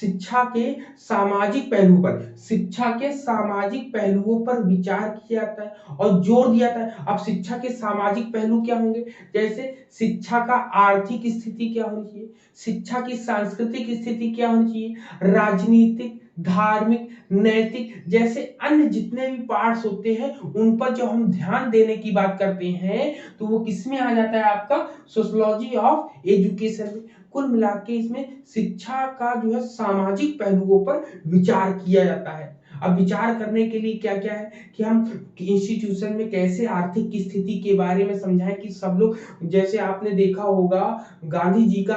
Speaker 1: शिक्षा के सामाजिक पहलू पर, शिक्षा के सामाजिक पहलुओं पर विचार किया जाता है और जोर दिया जाता है। अब शिक्षा के सामाजिक पहलू क्या होंगे, जैसे शिक्षा का आर्थिक स्थिति क्या होनी चाहिए, शिक्षा की सांस्कृतिक स्थिति क्या होनी चाहिए, राजनीतिक, धार्मिक, नैतिक जैसे अन्य जितने भी पार्ट्स होते हैं उन पर जब हम ध्यान देने की बात करते हैं तो वो किसमें आ जाता है, आपका सोशलॉजी ऑफ एजुकेशन में। कुल मिला के इसमें शिक्षा का जो है सामाजिक पहलुओं पर विचार किया जाता है। अब विचार करने के लिए क्या क्या है कि हम इंस्टीट्यूशन में कैसे आर्थिक स्थिति के बारे में समझाएं कि सब लोग, जैसे आपने देखा होगा गांधी जी का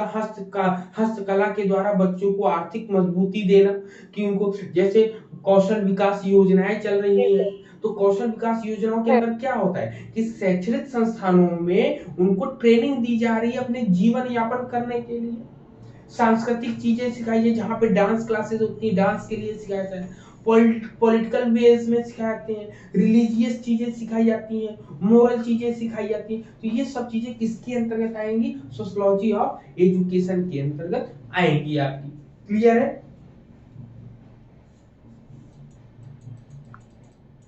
Speaker 1: हस्तकला के द्वारा बच्चों को आर्थिक मजबूती देना, कि उनको जैसे कौशल विकास योजनाएं चल रही हैं, तो कौशल विकास योजनाओं के अंदर क्या होता है कि शैक्षणिक संस्थानों में उनको ट्रेनिंग दी जा रही है अपने जीवन यापन करने के लिए। सांस्कृतिक चीजें सिखाई है, जहाँ पे डांस क्लासेस होती है, डांस के लिए सिखाया जाता है, पॉलिटिकल वेज में सिखाते हैं, रिलीजियस चीजें सिखाई जाती हैं, मोरल चीजें सिखाई जाती हैं। तो ये सब चीजें किसके अंतर्गत आएंगी? सोशियोलॉजी ऑफ एजुकेशन के अंतर्गत आएंगी आपकी। क्लियर है?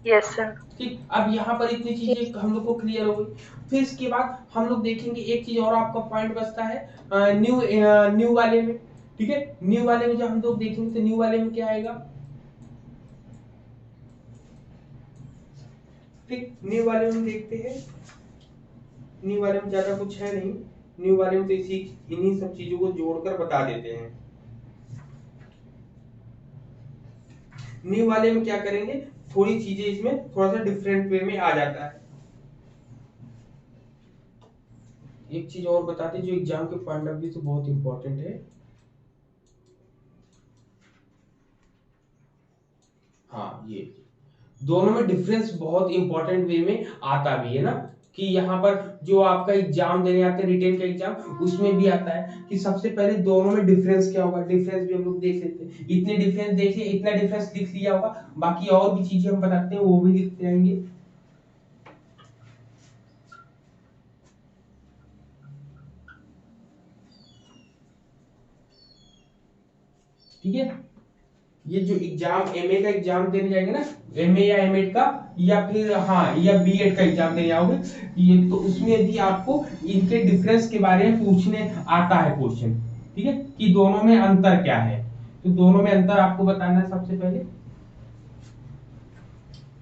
Speaker 2: Yes sir.
Speaker 1: ठीक, अब यहाँ पर इतनी चीजें हम लोग को क्लियर हो गई। फिर इसके बाद हम लोग देखेंगे एक चीज और आपका पॉइंट बचता है न्यू वाले में। ठीक है, न्यू वाले में जब हम लोग देखेंगे तो न्यू वाले में क्या आएगा? ठीक, न्यू वाले में देखते हैं। न्यू वाले में ज्यादा कुछ है नहीं, न्यू वाले में तो इन्हीं सब चीजों को जोड़कर बता देते हैं। न्यू वाले में क्या करेंगे, थोड़ी चीजें इसमें थोड़ा सा डिफरेंट वे में आ जाता है। एक चीज और बताते जो एग्जाम के पॉइंट ऑफ व्यू से बहुत इंपॉर्टेंट है। हाँ, ये दोनों में डिफरेंस बहुत इंपॉर्टेंट वे में आता भी है ना, कि यहाँ पर जो आपका एग्जाम देने आते हैं रिटेन का एग्जाम, उसमें भी आता है कि सबसे पहले दोनों में डिफरेंस क्या होगा। डिफरेंस भी हम लोग देख लेते हैं, इतने डिफरेंस देखिए, इतना डिफरेंस लिख लिया होगा, बाकी और भी चीजें हम बताते हैं वो भी लिखते जाएंगे। ठीक है, ये जो एग्जाम एमए का एग्जाम देने जाएंगे ना, एमए या एमएड का, या फिर हाँ या बीएड का एग्जाम देने जाओगे, ये तो उसमें भी आपको इनके डिफरेंस के बारे में पूछने आता है क्वेश्चन। ठीक है, कि दोनों में अंतर क्या है, तो दोनों में अंतर आपको बताना है सबसे पहले।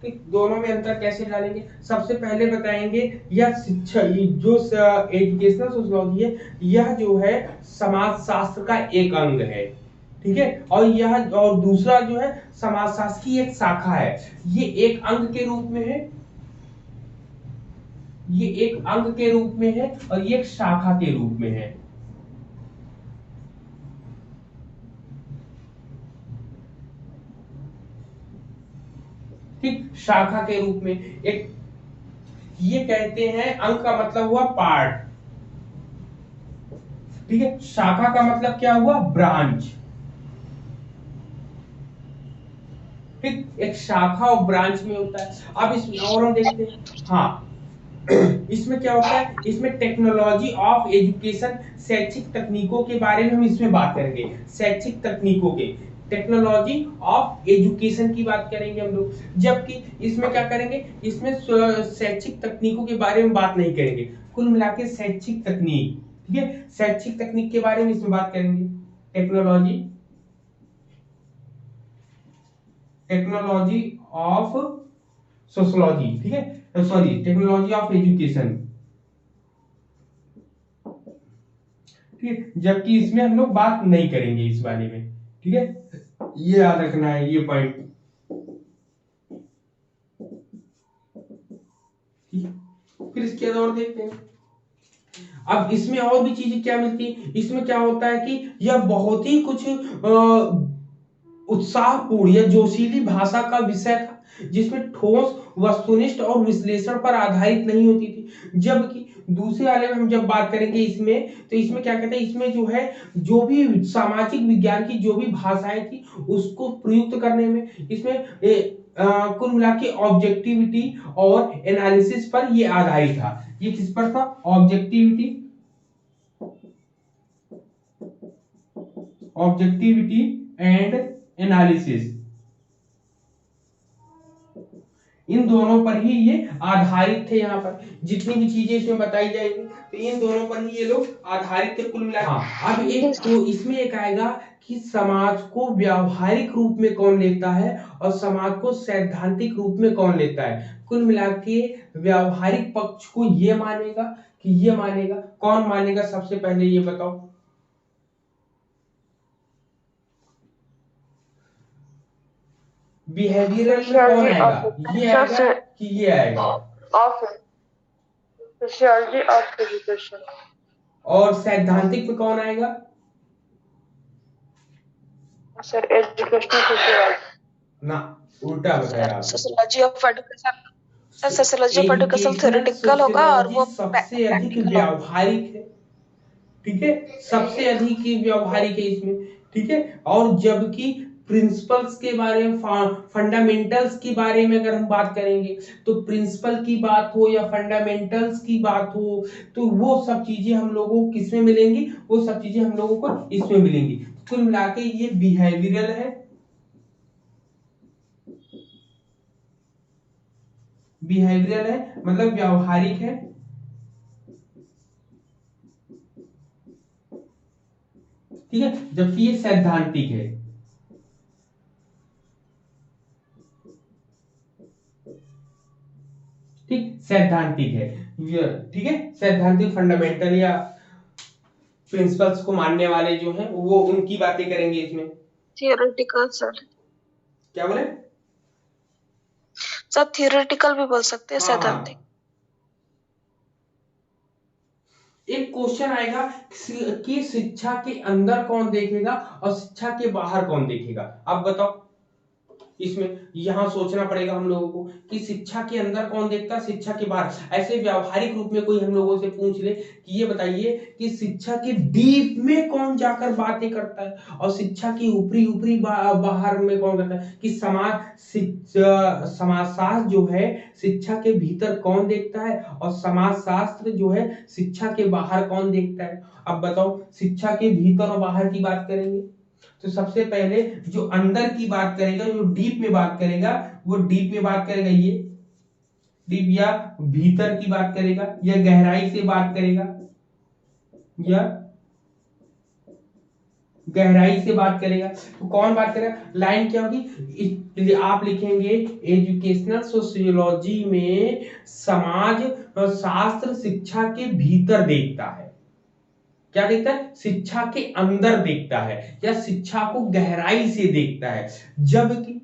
Speaker 1: ठीक, दोनों में अंतर कैसे डालेंगे? सबसे पहले बताएंगे यह शिक्षा, जो एजुकेशनल सोशियोलॉजी है, यह जो है समाज शास्त्र का एक अंग है। ठीक है, और यह और दूसरा जो है समाजशास्त्र की एक शाखा है। ये एक अंग के रूप में है, ये एक अंग के रूप में है और ये एक शाखा के रूप में है। ठीक, शाखा के रूप में एक, ये कहते हैं अंग का मतलब हुआ पार्ट। ठीक है, शाखा का मतलब क्या हुआ? ब्रांच। ठीक, एक शाखा और ब्रांच में होता है। अब इसमें और हम देखते हैं, हाँ इसमें क्या होता है, इसमें टेक्नोलॉजी ऑफ एजुकेशन, शैक्षिक तकनीकों के बारे में हम इसमें बात करेंगे। शैक्षिक तकनीकों के, टेक्नोलॉजी ऑफ एजुकेशन की बात करेंगे हम लोग, जबकि इसमें क्या करेंगे, इसमें शैक्षिक तकनीकों के बारे में बात नहीं करेंगे। कुल मिला के शैक्षिक तकनीक, ठीक है, शैक्षिक तकनीक के बारे में इसमें बात करेंगे। टेक्नोलॉजी, टेक्नोलॉजी ऑफ सोशियोलॉजी, ठीक है, सॉरी टेक्नोलॉजी ऑफ एजुकेशन। ठीक है, जबकि इसमें हम लोग बात नहीं करेंगे इस बारे में। ठीक है, ये याद रखना है, ये पॉइंट। फिर इसके बाद और देखते हैं। अब इसमें और भी चीजें क्या मिलती है, इसमें क्या होता है कि यह बहुत ही कुछ उत्साहपूर्ण या जोशीली भाषा का विषय था, जिसमें ठोस वस्तुनिष्ठ और विश्लेषण पर आधारित नहीं होती थी। जबकि दूसरे वाले में हम जब बात करेंगे इसमें, तो इसमें क्या कहते हैं, इसमें जो है जो भी सामाजिक विज्ञान की जो भी भाषाएं थी उसको प्रयुक्त करने में, इसमें कुल मिला के ऑब्जेक्टिविटी और एनालिसिस पर ये आधारित था। ये किस पर था? ऑब्जेक्टिविटी, ऑब्जेक्टिविटी एंड एनालिसिस, इन दोनों पर ही ये आधारित थे। यहाँ पर जितनी भी चीजें इसमें बताई जाएंगी तो इन दोनों पर ही ये लोग आधारित थे कुल मिला। हाँ, अब एक तो इसमें एक आएगा कि समाज को व्यावहारिक रूप में कौन लेता है और समाज को सैद्धांतिक रूप में कौन लेता है। कुल मिला के व्यावहारिक पक्ष को ये मानेगा कि ये मानेगा, कौन मानेगा सबसे पहले ये बताओ। बिहेवियरल में कौन आएगा, ये आएगा कि ये आएगा?
Speaker 2: Of sociology of education.
Speaker 1: और सैद्धांतिक में कौन आएगा?
Speaker 2: Sir educational sociology.
Speaker 1: ना, उल्टा बताया आपने।
Speaker 2: Sociology of education. Sir sociology of education
Speaker 1: educational
Speaker 2: theoretical होगा और
Speaker 1: सोशियोलॉजी
Speaker 2: वो
Speaker 1: सबसे अधिक
Speaker 2: प्रैक्टिकल होगा।
Speaker 1: व्यावहारिक है, ठीक है, सबसे अधिक व्यावहारिक है इसमें, ठीक है। और जबकि प्रिंसिपल्स के बारे में, फंडामेंटल्स के बारे में अगर हम बात करेंगे, तो प्रिंसिपल की बात हो या फंडामेंटल्स की बात हो, तो वो सब चीजें हम लोगों को किसमें मिलेंगी, वो सब चीजें हम लोगों को इसमें मिलेंगी। कुल मिला के ये बिहेवियरल है, बिहेवियरल है मतलब व्यावहारिक है, ठीक है, जबकि ये सैद्धांतिक है। ठीक, सैद्धांतिक है, ठीक है, सैद्धांतिक फंडामेंटल या प्रिंसिपल्स को मानने वाले जो हैं वो उनकी बातें करेंगे इसमें।
Speaker 2: Theoretical sir.
Speaker 1: क्या बोले
Speaker 2: सर? थियोरेटिकल भी बोल सकते हैं
Speaker 1: हाँ
Speaker 2: सैद्धांतिक।
Speaker 1: एक क्वेश्चन आएगा कि शिक्षा के अंदर कौन देखेगा और शिक्षा के बाहर कौन देखेगा, आप बताओ। इसमें यहां सोचना पड़ेगा हम लोगों को कि शिक्षा के अंदर कौन देखता है, शिक्षा के बाहर। ऐसे व्यावहारिक रूप में कोई हम लोगों से पूछ ले कि ये बताइए कि शिक्षा के डीप में कौन जाकर बातें करता है और शिक्षा की ऊपरी ऊपरी बाहर में कौन करता है, कि समाजशास्त्र जो है शिक्षा के भीतर कौन देखता है और समाजशास्त्र जो है शिक्षा के बाहर कौन देखता है। अब बताओ, शिक्षा के भीतर और बाहर की बात करेंगे तो सबसे पहले जो अंदर की बात करेगा, जो डीप में बात करेगा, वो डीप में बात करेगा, ये डीप या भीतर की बात करेगा या गहराई से बात करेगा या गहराई से बात करेगा। तो कौन बात करेगा, लाइन क्या होगी, आप लिखेंगे एजुकेशनल सोशियोलॉजी में समाज शास्त्र शिक्षा के भीतर देखता है। क्या देखता है, शिक्षा के अंदर देखता है या शिक्षा को गहराई से देखता है। जबकि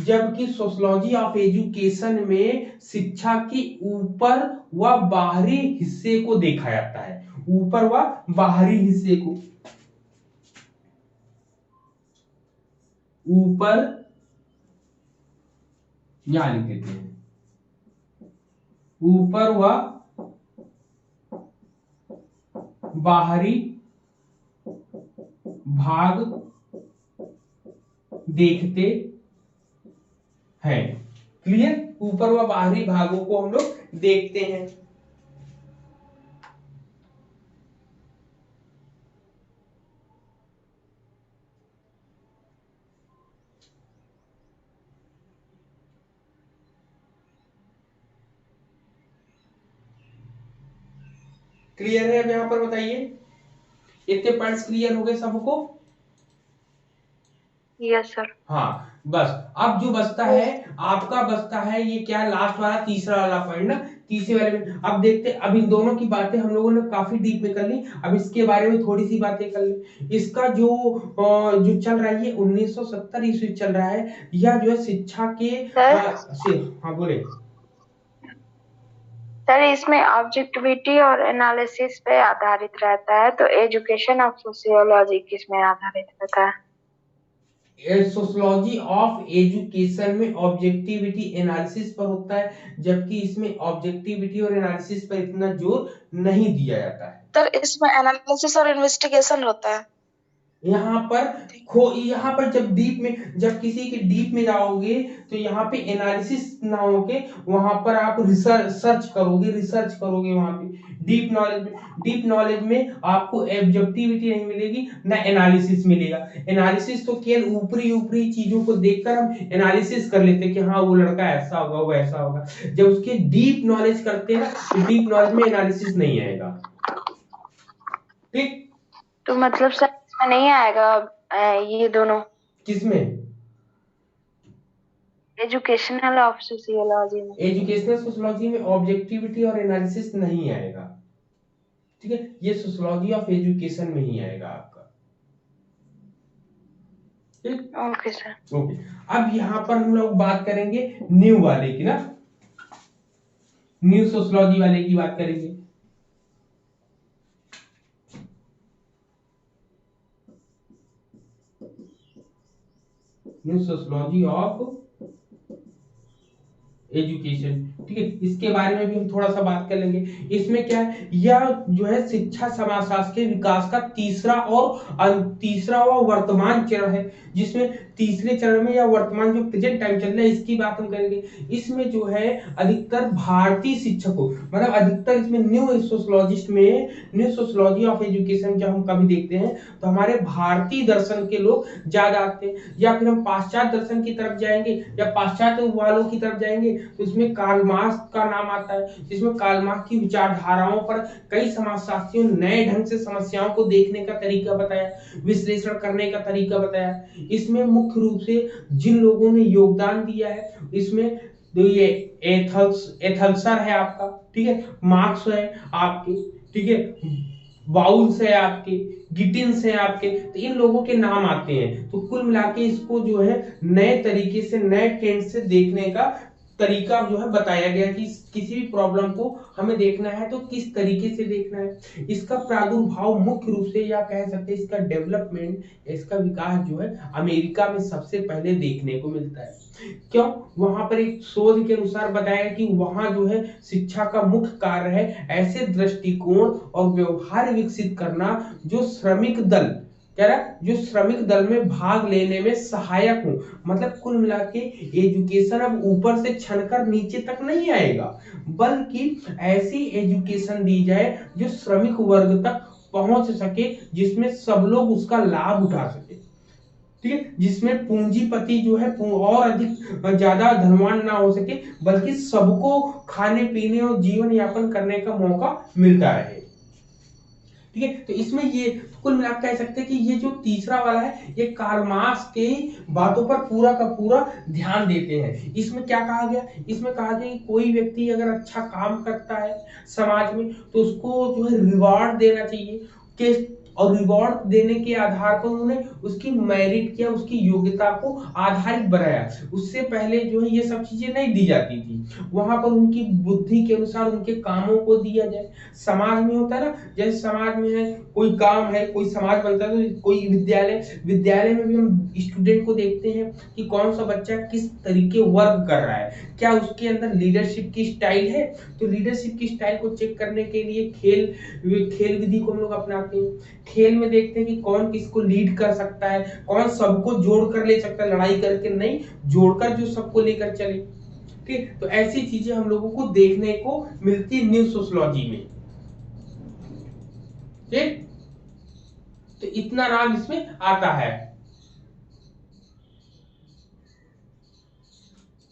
Speaker 1: जबकि सोशियोलॉजी ऑफ एजुकेशन में शिक्षा के ऊपर व बाहरी हिस्से को देखा जाता है, ऊपर व बाहरी हिस्से को, ऊपर यहां लिख देते हैं, ऊपर व बाहरी भाग देखते हैं। क्लियर, ऊपर व बाहरी भागों को हम लोग देखते हैं। क्लियर है अब यहां पर बताइए, इतने पॉइंट्स क्लियर हो गए सबको?
Speaker 2: Yes sir.
Speaker 1: हाँ, बस अब जो बचता है आपका, बचता है ये क्या, लास्ट वाला तीसरा वाला पॉइंट ना, तीसरे वाले में अब देखते। अब इन दोनों की बातें हम लोगों ने काफी डीप में कर ली, अब इसके बारे में थोड़ी सी बातें कर ले। इसका जो चल रहा है ये 1970 ईस्वी चल रहा है, यह जो है शिक्षा के हाँ बोले
Speaker 2: सर इसमें ऑब्जेक्टिविटी और एनालिसिस पे आधारित रहता है, तो एजुकेशन ऑफ सोशियोलॉजी किस में आधारित रहता है?
Speaker 1: सोशियोलॉजी ऑफ एजुकेशन में ऑब्जेक्टिविटी एनालिसिस पर होता है, जबकि इसमें ऑब्जेक्टिविटी और एनालिसिस पर इतना जोर नहीं दिया जाता है।
Speaker 2: सर इसमें एनालिसिस और इन्वेस्टिगेशन होता है।
Speaker 1: यहाँ पर जब डीप में, जब किसी के डीप में जाओगे तो यहाँ पे एनालिसिस ना होके वहां पर आप रिसर्च करोगे वहां पे डीप नॉलेज में आपको ऑब्जेक्टिविटी नहीं मिलेगी ना एनालिसिस मिलेगा। एनालिसिस तो केवल ऊपरी ऊपरी चीजों को देखकर हम एनालिसिस कर लेते हैं कि हाँ वो लड़का ऐसा होगा वो ऐसा होगा। जब उसके डीप नॉलेज करते हैं ना, तो डीप नॉलेज में एनालिसिस नहीं आएगा। ठीक,
Speaker 2: तो मतलब सर इसमें नहीं आएगा ये दोनों?
Speaker 1: किसमें?
Speaker 2: एजुकेशनल ऑफ सोशियोलॉजी में।
Speaker 1: एजुकेशनल सोशियोलॉजी में ऑब्जेक्टिविटी और एनालिसिस नहीं आएगा, ठीक है, ये सोशियोलॉजी ऑफ एजुकेशन में ही आएगा आपका। ठीक,
Speaker 2: ओके सर।
Speaker 1: ओके। अब यहाँ पर हम लोग बात करेंगे न्यू वाले की ना, न्यू सोशियोलॉजी वाले की बात करेंगे। न्यू सोशियोलॉजी ऑफ एजुकेशन, ठीक है, इसके बारे में भी हम थोड़ा सा बात कर लेंगे। इसमें क्या है, यह जो है शिक्षा समाजशास्त्र के विकास का तीसरा व वर्तमान चरण है, जिसमें तीसरे चरण में या वर्तमान जो प्रेजेंट टाइम चल रहा है इसकी बात हम करेंगे। इसमें जो है अधिकतर भारतीय शिक्षकों, मतलब अधिकतर इसमें न्यू सोशियोलॉजिस्ट में, न्यू सोशियोलॉजी ऑफ एजुकेशन जब हम कभी देखते हैं तो हमारे भारतीय दर्शन के लोग ज्यादा आते हैं, या फिर हम पाश्चात्य दर्शन की तरफ जाएंगे या पाश्चात्य वालों की तरफ जाएंगे तो इसमें कार्ल मार्क्स का नाम आता है, जिसमें कार्ल मार्क्स की विचारधाराओं पर कई समाजशास्त्रियों ने नए ढंग से समस्याओं को देखने का तरीका बताया, विश्लेषण करने का तरीका बताया। इसमें मुख्य रूप से जिन लोगों ने योगदान दिया है, इसमें तो ये एथल्सर है आपका, ठीक है, मार्क्स है आपके, ठीक है, बाउल्स है आपके, गिटिन्स है आपके, तो इन लोगों के नाम आते हैं। तो कुल मिला के इसको जो है नए तरीके से, नए ट्रेंड से देखने का तरीका जो है बताया गया कि किसी भी प्रॉब्लम को हमें देखना है तो किस तरीके से देखना है। इसका प्रादुर्भाव मुख्य रूप से, या कह सकते हैं इसका डेवलपमेंट, इसका विकास जो है अमेरिका में सबसे पहले देखने को मिलता है। क्यों? वहां पर एक शोध के अनुसार बताया कि वहां जो है शिक्षा का मुख्य कार्य है ऐसे दृष्टिकोण और व्यवहार विकसित करना जो श्रमिक दल, कह रहा है जो श्रमिक दल में भाग लेने में सहायक हो। मतलब कुल मिला के एजुकेशन अब ऊपर से छनकर नीचे तक नहीं आएगा, बल्कि ऐसी एजुकेशन दी जाए जो श्रमिक वर्ग तक पहुंच सके, जिसमें सब लोग उसका लाभ उठा सके, ठीक है, जिसमें पूंजीपति जो है और अधिक ज्यादा धनवान ना हो सके, बल्कि सबको खाने पीने और जीवन यापन करने का मौका मिलता रहे, ठीक है। तो इसमें ये कुल मिलाकर कह सकते हैं कि ये जो तीसरा वाला है ये कार्ल मार्क्स के बातों पर पूरा का पूरा ध्यान देते हैं। इसमें क्या कहा गया, इसमें कहा गया कि कोई व्यक्ति अगर अच्छा काम करता है समाज में तो उसको जो है रिवॉर्ड देना चाहिए कि, और रिवॉर्ड देने के आधार पर उन्होंने उसकी मेरिट या उसकी योग्यता को आधारित बनाया। उससे पहले जो है ये सब चीजें नहीं दी जाती थी, वहां पर उनकी बुद्धि के अनुसार उनके कामों को दिया जाए। समाज में होता है ना, जैसे समाज में है कोई काम है, कोई समाज बनता है तो कोई विद्यालय में भी हम स्टूडेंट को देखते हैं कि कौन सा बच्चा किस तरीके वर्क कर रहा है, क्या उसके अंदर लीडरशिप की स्टाइल है। तो लीडरशिप की स्टाइल को चेक करने के लिए खेल विधि को हम लोग अपनाते हैं। खेल में देखते हैं कि कौन किसको लीड कर सकता है, कौन सबको जोड़ कर ले सकता है, लड़ाई करके नहीं, जोड़कर जो सबको लेकर चले, ठीक। तो ऐसी चीजें हम लोगों को देखने को मिलती न्यू सोशियोलॉजी में, ठीक। तो इतना नाम इसमें आता है,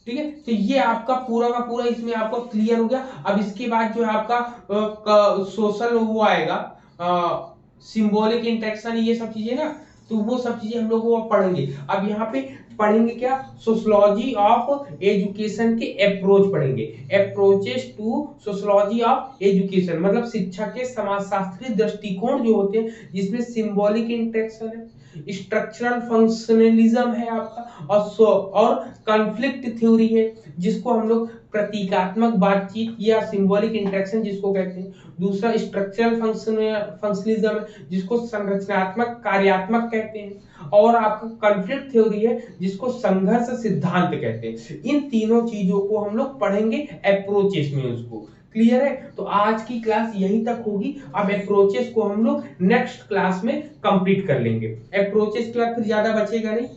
Speaker 1: ठीक है। तो ये आपका पूरा का पूरा इसमें आपको क्लियर हो गया। अब इसके बाद जो है आपका सोशल वो आएगा, सिंबॉलिक इंटरेक्शन, ये सब चीजें ना, तो वो सब चीजें हम लोग वो पढ़ेंगे। अब यहाँ पे पढ़ेंगे क्या, सोशियोलॉजी ऑफ एजुकेशन के अप्रोच पढ़ेंगे, approaches to sociology of education, मतलब शिक्षा के समाजशास्त्रीय दृष्टिकोण जो होते हैं, जिसमें सिंबॉलिक इंटरेक्शन है, स्ट्रक्चरल फंक्शनलिज्म है आपका, और कॉन्फ्लिक्ट थ्योरी है, जिसको हम लोग प्रतीकात्मक बातचीत या सिंबॉलिक इंटरेक्शन जिसको कहते हैं। दूसरा स्ट्रक्चरल फंक्शनलिज्म है, जिसको संरचनात्मक कार्यात्मक कहते हैं। और आपका कॉन्फ्लिक्ट थ्योरी है, जिसको संघर्ष सिद्धांत कहते हैं। इन तीनों चीजों को हम लोग पढ़ेंगे अप्रोचेस में, उसको क्लियर है। तो आज की क्लास यहीं तक होगी। अब अप्रोचेस को हम लोग नेक्स्ट क्लास में कंप्लीट कर लेंगे। अप्रोचेस के बाद फिर ज्यादा बचेगा नहीं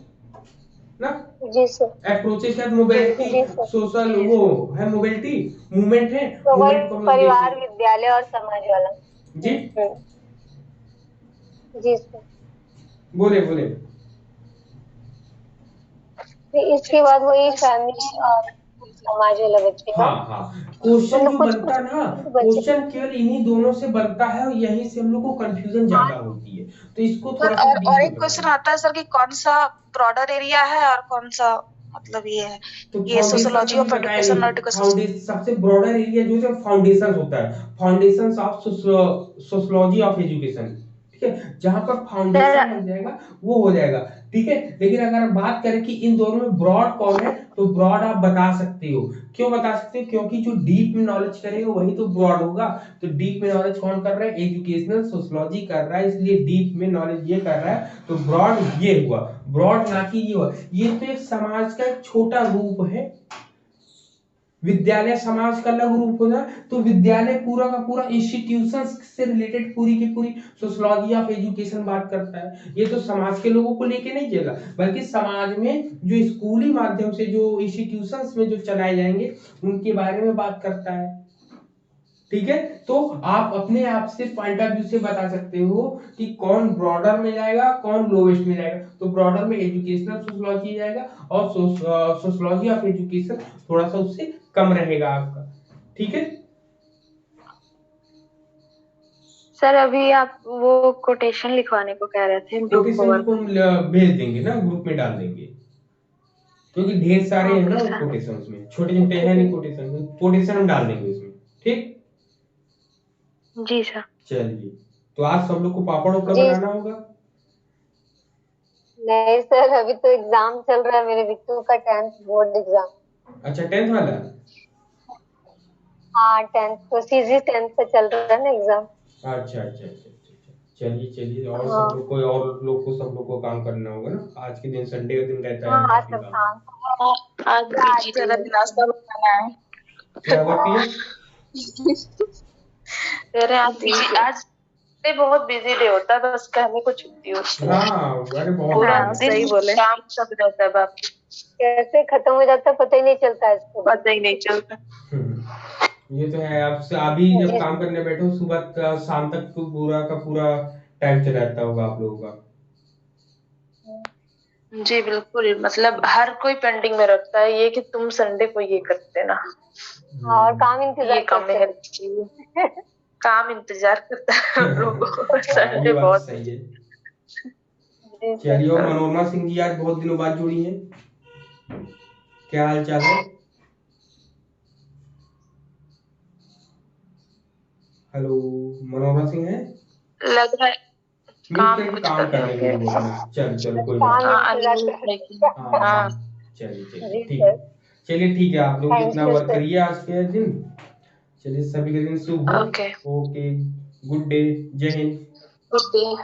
Speaker 1: ना।
Speaker 2: जी सर।
Speaker 1: अप्रोचेस के बाद मोबिलिटी,
Speaker 2: जी सर।
Speaker 1: सोशल वो है, मोबिलिटी मूवमेंट है,
Speaker 2: तो वही
Speaker 1: मूवमेंट को हम लोग
Speaker 2: परिवार,
Speaker 1: देखेंगे।
Speaker 2: विद्यालय और समाज वाला।
Speaker 1: जी
Speaker 2: जी सर।
Speaker 1: बोले बोले।
Speaker 2: फिर इसके बाद वही फैमिली और समाज वाला बच्चेगा।
Speaker 1: हाँ हाँ, क्वेश्चन
Speaker 2: मतलब
Speaker 1: जो
Speaker 2: कुछ
Speaker 1: बनता
Speaker 2: कुछ
Speaker 1: है ना,
Speaker 2: बचे।
Speaker 1: क्वेश्चन केवल इन्हीं दोनों से बनता है और यहीं से हम लोग को कंफ्यूजन ज्यादा होती है, तो इसको
Speaker 3: सर
Speaker 1: थोड़ा सा डीप
Speaker 3: और
Speaker 1: में
Speaker 3: एक क्वेश्चन
Speaker 1: बताइए।
Speaker 3: आता है सर कि कौन सा ब्रॉडर एरिया है और कौन सा मतलब ये है,
Speaker 1: तो
Speaker 3: ये
Speaker 1: फाउंडेशन
Speaker 3: सोशियोलॉजी
Speaker 1: अभी
Speaker 3: ऑफ
Speaker 1: बताया
Speaker 3: एजुकेशन और
Speaker 1: नहीं,
Speaker 3: एजुकेशन।
Speaker 1: फाउंडेशन सबसे ब्रॉडर एरिया जो है फाउंडेशन होता है, foundation of sociology of education, ठीक है, जहां पर फाउंडेशन लग जाएगा वो हो जाएगा, ठीक है। लेकिन अगर बात करें कि इन दोनों में ब्रॉड कौन है, तो ब्रॉड आप बता सकते हो। क्यों बता सकते हो? क्योंकि जो डीप में नॉलेज करेगा वही तो ब्रॉड होगा। तो डीप में नॉलेज कौन कर रहा है? एजुकेशनल सोशियोलॉजी कर रहा है, इसलिए डीप में नॉलेज ये कर रहा है, तो ब्रॉड ये हुआ, ब्रॉड ना कि ये हुआ। ये तो एक समाज का एक छोटा रूप है। विद्यालय समाज का अलग रूप होता है, तो विद्यालय पूरा का पूरा इंस्टीट्यूशन से रिलेटेड पूरी की पूरी सोशियोलॉजी ऑफ एजुकेशन बात करता है। ये तो समाज के लोगों को लेके नहीं चलेगा, बल्कि समाज में जो स्कूली माध्यम से जो इंस्टीट्यूशंस में जो चलाए जाएंगे उनके बारे में बात करता है, ठीक है। तो आप अपने आप से पॉइंट ऑफ व्यू से बता सकते हो कि कौन ब्रॉडर में जाएगा, कौन लोवेस्ट में जाएगा। तो ब्रॉडर में एजुकेशनल सोशियोलॉजी जाएगा, और सोशियोलॉजी ऑफ एजुकेशन थोड़ा सा उससे कम रहेगा आपका, ठीक है।
Speaker 2: सर अभी आप वो कोटेशन लिखवाने को कह रहे थे ग्रुप
Speaker 1: कोटेशन को भेज देंगे ना, ग्रुप में डाल देंगे, क्योंकि ढेर सारे हैं ना कोटेशन, उसमें छोटे छोटे हैं नहीं कोटेशन, कोटेशन हम डाल देंगे उसमें, ठीक।
Speaker 2: जी सर।
Speaker 1: चलिए, तो आज सब लोग को पापड़ उपड़ा
Speaker 4: जी।
Speaker 1: बनाना होगा।
Speaker 4: नहीं सर, अभी तो एग्जाम चल रहा है मेरे विक्टू का, 10th बोर्ड एग्जाम।
Speaker 1: अच्छा, 10th वाला।
Speaker 4: हाँ 10th को, सीजी 10th का चल रहा है ना एग्जाम।
Speaker 1: अच्छा अच्छा अच्छा अच्छा, चलिए चलिए, और
Speaker 4: हाँ।
Speaker 1: सब लोग को काम करना होगा ना, आज के दिन संडे का दिन रहता है
Speaker 4: हाँ
Speaker 1: काफी
Speaker 4: सब
Speaker 1: काम।
Speaker 4: काम।
Speaker 3: आज बीजी तरह नाश्ता बनाना है।
Speaker 1: क्या हुआ पिया?
Speaker 3: अरे आज बहुत बिजी डे होता है, बस कहने को छुट्टी होती है।
Speaker 1: हाँ, अरे बहुत
Speaker 3: पूरा
Speaker 1: काम है।
Speaker 3: दिन काम सब रहता है बाप,
Speaker 4: कैसे खत्म हो जाता है पता ही नहीं चलता इसको।
Speaker 3: पता ही नहीं चलता।
Speaker 1: ये तो है। अब से अभी जब
Speaker 4: जी।
Speaker 1: काम करने बैठो सुबह शाम तक तो पूरा का पूरा टाइम चला जाता होगा आप लोगों का।
Speaker 3: जी बिल्कुल, मतलब हर कोई पेंडिंग में रखता है ये कि तुम संडे को ये करते ना।
Speaker 4: और काम इंतजार
Speaker 3: ये काम
Speaker 4: करते
Speaker 3: में
Speaker 4: हैं।
Speaker 3: हेल्प चाहिए। काम इंतजार करता है हम लोगों को।
Speaker 1: हाँ,
Speaker 3: संडे
Speaker 1: ये बात
Speaker 3: बहुत
Speaker 1: सही है।
Speaker 4: जी सर।
Speaker 1: चलिए, और मनोरमा सिंह जी आज बहुत दिनों बाद जुड़ी हैं, क्या हाल चाल है? हेलो, मनोरमा सिंह है?
Speaker 3: लग रहा है काम
Speaker 1: मिलकर
Speaker 3: कुछ
Speaker 1: काम
Speaker 3: कर
Speaker 1: करने
Speaker 3: रहे
Speaker 1: के लिए
Speaker 3: होंगे।
Speaker 1: चल चलो कोई
Speaker 4: काम
Speaker 1: बात
Speaker 4: इंतजार
Speaker 3: अनम्यूट
Speaker 4: कर
Speaker 3: लेकिन
Speaker 1: नहीं।
Speaker 3: हाँ
Speaker 1: हाँ, चलिए चलिए
Speaker 4: जी
Speaker 1: ठीक
Speaker 4: सर।
Speaker 1: है। चलिए ठीक है, आप लोग
Speaker 4: थैंक
Speaker 1: जितना
Speaker 4: यू
Speaker 1: वर्क
Speaker 4: सर।
Speaker 1: करिए आज के दिन। चलिए, सभी का दिन शुभ हो।
Speaker 3: ओके,
Speaker 1: ओके, गुड डे, जय हिंद।
Speaker 3: Good day.